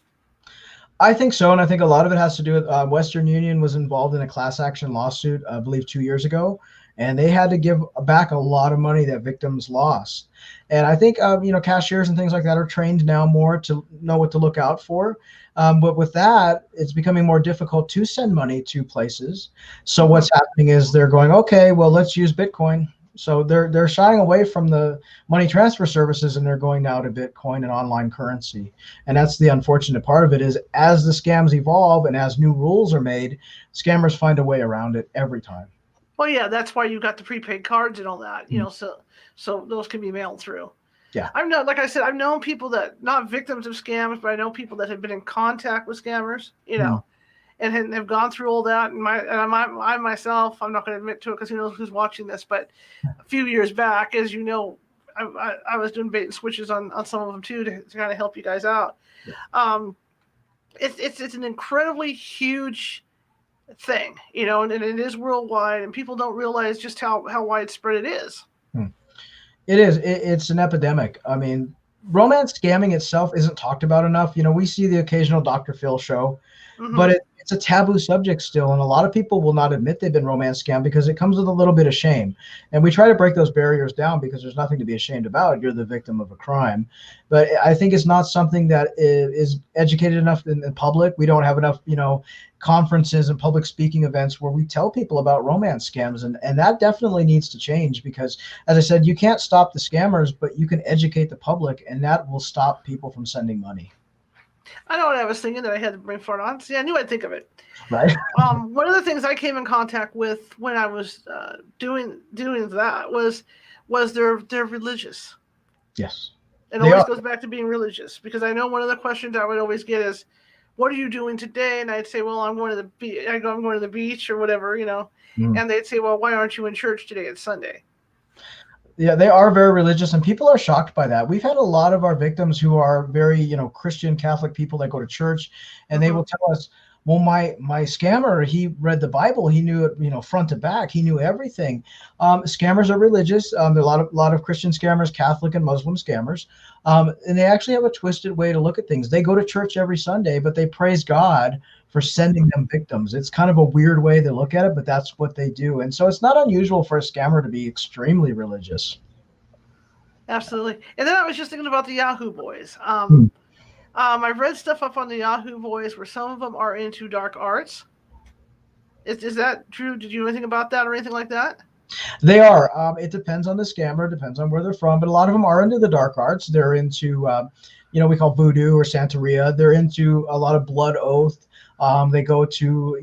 I think so, and I think a lot of it has to do with Western Union was involved in a class action lawsuit, I believe 2 years ago, and they had to give back a lot of money that victims lost. And I think cashiers and things like that are trained now more to know what to look out for. But with that, it's becoming more difficult to send money to places. So what's happening is they're going, okay, well, let's use Bitcoin. So they're shying away from the money transfer services and they're going now to Bitcoin and online currency. And that's the unfortunate part of it is as the scams evolve and as new rules are made, scammers find a way around it every time. Well, yeah, that's why you got the prepaid cards and all that, so those can be mailed through. Yeah. Like I said, I've known people that, not victims of scams, but I know people that have been in contact with scammers, and have gone through all that. And I myself, I'm not going to admit to it because who knows who's watching this, but a few years back, as you know, I was doing bait and switches on some of them too to kind of help you guys out. Yeah. It's an incredibly huge thing, and it is worldwide, and people don't realize just how widespread it is. It is. It's an epidemic. I mean, romance scamming itself isn't talked about enough. We see the occasional Dr. Phil show, but it's a taboo subject still, and a lot of people will not admit they've been romance scammed because it comes with a little bit of shame. And we try to break those barriers down because there's nothing to be ashamed about. You're the victim of a crime. But I think it's not something that is educated enough in the public. We don't have enough, conferences and public speaking events where we tell people about romance scams, and that definitely needs to change because, as I said, you can't stop the scammers, but you can educate the public, and that will stop people from sending money. I know what I was thinking that I had to bring forward on. See, I knew I'd think of it. Right. One of the things I came in contact with when I was doing that was they're religious. Yes. It always goes back to being religious, because I know one of the questions I would always get is, what are you doing today? And I'd say, well, I'm going to the beach. I'm going to the beach or whatever, And they'd say, well, why aren't you in church today? It's Sunday. Yeah, they are very religious, and people are shocked by that. We've had a lot of our victims who are very, Christian Catholic people that go to church, and they will tell us, well, my scammer, he read the Bible, he knew it, front to back, he knew everything. Scammers are religious. There are a lot of Christian scammers, Catholic and Muslim scammers, and they actually have a twisted way to look at things. They go to church every Sunday, but they praise God for sending them victims. It's kind of a weird way to look at it, but that's what they do. And so it's not unusual for a scammer to be extremely religious. Absolutely. And then I was just thinking about the Yahoo Boys. I've read stuff up on the Yahoo Boys where some of them are into dark arts. Is that true? Did you know anything about that or anything like that? They are. It depends on the scammer, depends on where they're from, but a lot of them are into the dark arts. They're into, we call voodoo or Santeria. They're into a lot of blood oath. They go to,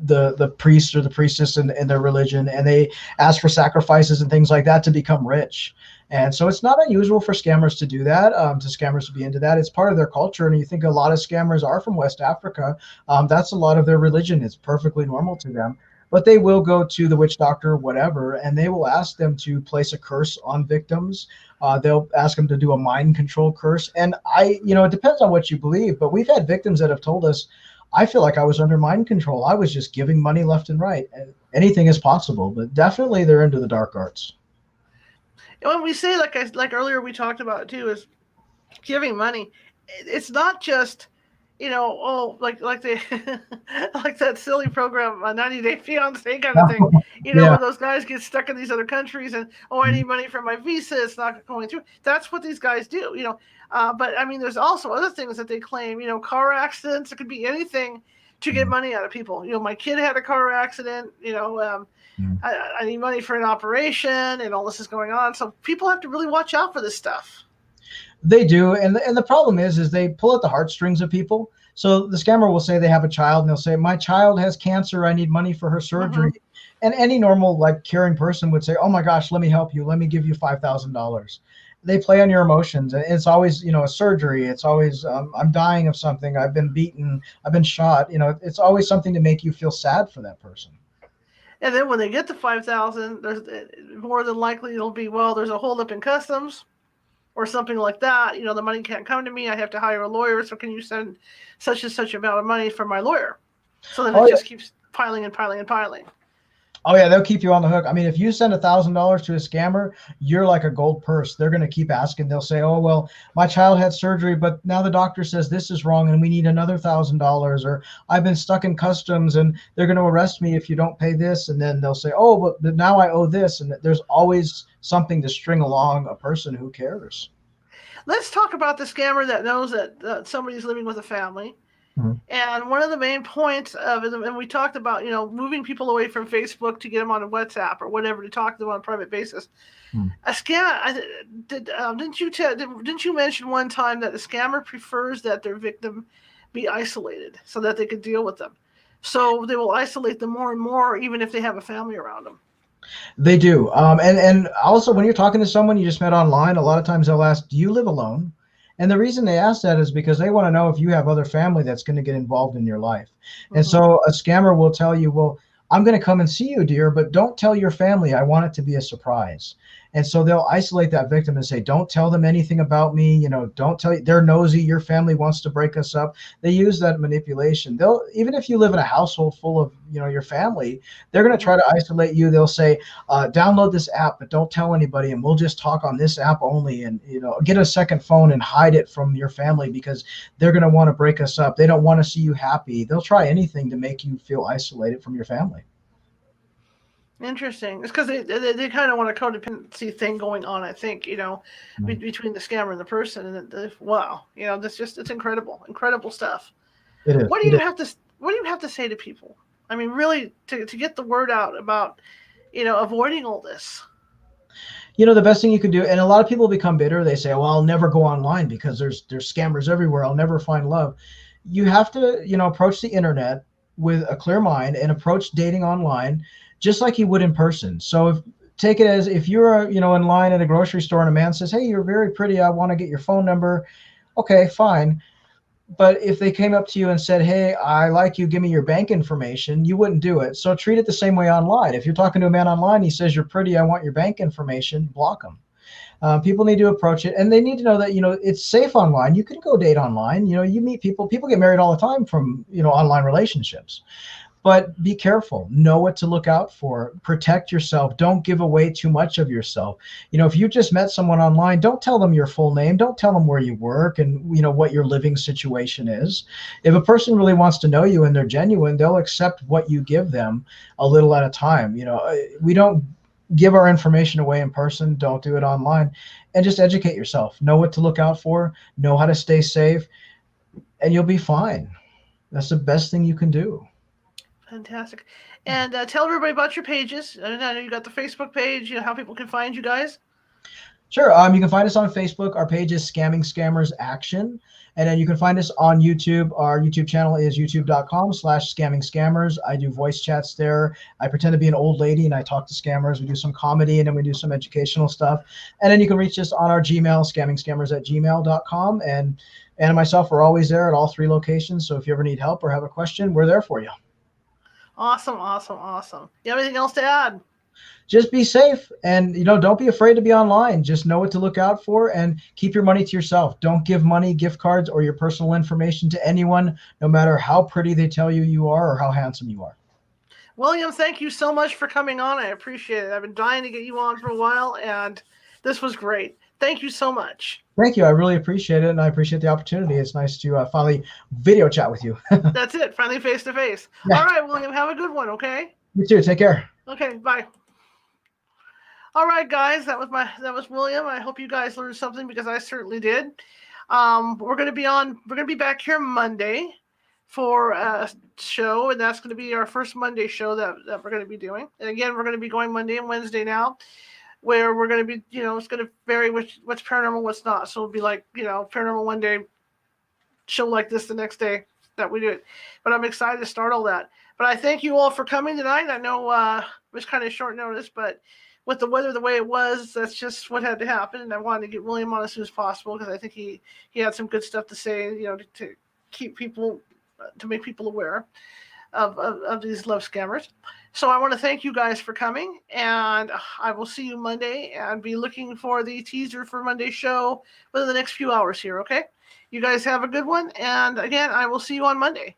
the priest or the priestess in their religion, and they ask for sacrifices and things like that to become rich. And so it's not unusual for scammers to do that, to scammers to be into that. It's part of their culture. And you think a lot of scammers are from West Africa. That's a lot of their religion. It's perfectly normal to them. But they will go to the witch doctor or whatever, and they will ask them to place a curse on victims. They'll ask them to do a mind control curse. And it depends on what you believe, but we've had victims that have told us, I feel like I was under mind control. I was just giving money left and right. And anything is possible, but definitely they're into the dark arts. And when we say, like earlier we talked about too, is giving money. It's not just, like the like that silly program, 90 Day Fiance kind of thing. Where those guys get stuck in these other countries and, I need money for my visa. It's not going through. That's what these guys do. But I mean, there's also other things that they claim. Car accidents. It could be anything to get money out of people. My kid had a car accident. I need money for an operation, and all this is going on. So people have to really watch out for this stuff. They do, and the problem is they pull at the heartstrings of people. So the scammer will say they have a child, and they'll say, my child has cancer, I need money for her surgery. And any normal, caring person would say, oh my gosh, let me help you. Let me give you $5,000. They play on your emotions. And it's always, a surgery. It's always, I'm dying of something. I've been beaten. I've been shot. It's always something to make you feel sad for that person. And then when they get to $5,000, there's more than likely it'll be, well, there's a holdup in customs or something like that. The money can't come to me. I have to hire a lawyer. So can you send such and such amount of money for my lawyer? So then it just keeps piling and piling and piling. Oh yeah, they'll keep you on the hook. I mean, if you send $1,000 to a scammer, you're like a gold purse. They're going to keep asking. They'll say, "Oh well, my child had surgery, but now the doctor says this is wrong, and we need another $1,000." Or I've been stuck in customs, and they're going to arrest me if you don't pay this. And then they'll say, "Oh, but now I owe this." And there's always something to string along a person who cares. Let's talk about the scammer that knows that somebody's living with a family. Mhm. And one of the main points of it, and we talked about, moving people away from Facebook to get them on a WhatsApp or whatever to talk to them on a private basis. Mhm. A scam. Didn't you mention one time that the scammer prefers that their victim be isolated so that they could deal with them? So they will isolate them more and more, even if they have a family around them. They do. And also when you're talking to someone you just met online, a lot of times they'll ask, "Do you live alone?" And the reason they ask that is because they want to know if you have other family that's going to get involved in your life. And Mm-hmm. so a scammer will tell you, "Well, I'm going to come and see you, dear, but don't tell your family. I want it to be a surprise." And so they'll isolate that victim and say, "Don't tell them anything about me. Don't tell you they're nosy. Your family wants to break us up." They use that manipulation. They'll, even if you live in a household full of, your family, they're going to Mm-hmm. try to isolate you. They'll say, "Download this app, but don't tell anybody, and we'll just talk on this app only. And get a second phone and hide it from your family because they're going to want to break us up. They don't want to see you happy." They'll try anything to make you feel isolated from your family. Interesting. It's because they kind of want a codependency thing going on. I think Mhm. between the scammer and the person, and wow, it's incredible, incredible stuff. It is. What do It you is. have to What do you have to say to people? I mean, really, to get the word out about avoiding all this. The best thing you can do, and a lot of people become bitter. They say, "Well, I'll never go online because there's scammers everywhere. I'll never find love." You have to, approach the internet with a clear mind and approach dating online just like you would in person. So take it as if you're, in line at a grocery store and a man says, "Hey, you're very pretty. I want to get your phone number." Okay, fine. But if they came up to you and said, "Hey, I like you, give me your bank information," you wouldn't do it. So treat it the same way online. If you're talking to a man online, he says, "You're pretty, I want your bank information," block him. People need to approach it, and they need to know that it's safe online. You can go date online. You meet people. People get married all the time from online relationships. But be careful. Know what to look out for. Protect yourself. Don't give away too much of yourself. If you just met someone online, don't tell them your full name. Don't tell them where you work and what your living situation is. If a person really wants to know you and they're genuine, they'll accept what you give them a little at a time. We don't give our information away in person. Don't do it online. And just educate yourself. Know what to look out for. Know how to stay safe, and you'll be fine. That's the best thing you can do. Fantastic. And tell everybody about your pages. I know you got the Facebook page. How people can find you guys. Sure. You can find us on Facebook. Our page is Scamming Scammers Action. And then you can find us on YouTube. Our YouTube channel is youtube.com/scamming scammers. I do voice chats there. I pretend to be an old lady and I talk to scammers. We do some comedy and then we do some educational stuff. And then you can reach us on our Gmail, scammingscammers@gmail.com. And Anna and myself are always there at all three locations. So if you ever need help or have a question, we're there for you. Awesome, awesome, awesome. You have anything else to add? Just be safe, and don't be afraid to be online. Just know what to look out for and keep your money to yourself. Don't give money, gift cards, or your personal information to anyone, no matter how pretty they tell you you are or how handsome you are. William, thank you so much for coming on. I appreciate it. I've been dying to get you on for a while, and this was great. Thank you so much. Thank you. I really appreciate it, and I appreciate the opportunity. It's nice to finally video chat with you. That's it. Finally face to face. Yeah. All right, William, have a good one, okay? You too. Take care. Okay, bye. All right, guys, that was William. I hope you guys learned something because I certainly did. We're gonna be back here Monday for a show, and that's gonna be our first Monday show that we're gonna be doing. And again, we're gonna be going Monday and Wednesday now, where we're gonna be, it's gonna vary what's paranormal, what's not. So it'll be like, paranormal one day, show like this the next day that we do it. But I'm excited to start all that. But I thank you all for coming tonight. I know it was kind of short notice, but with the weather the way it was, that's just what had to happen. And I wanted to get William on as soon as possible because I think he had some good stuff to say, to keep people, to make people aware of these love scammers. So I want to thank you guys for coming, and I will see you Monday and be looking for the teaser for Monday's show within the next few hours here, okay? You guys have a good one, and again, I will see you on Monday.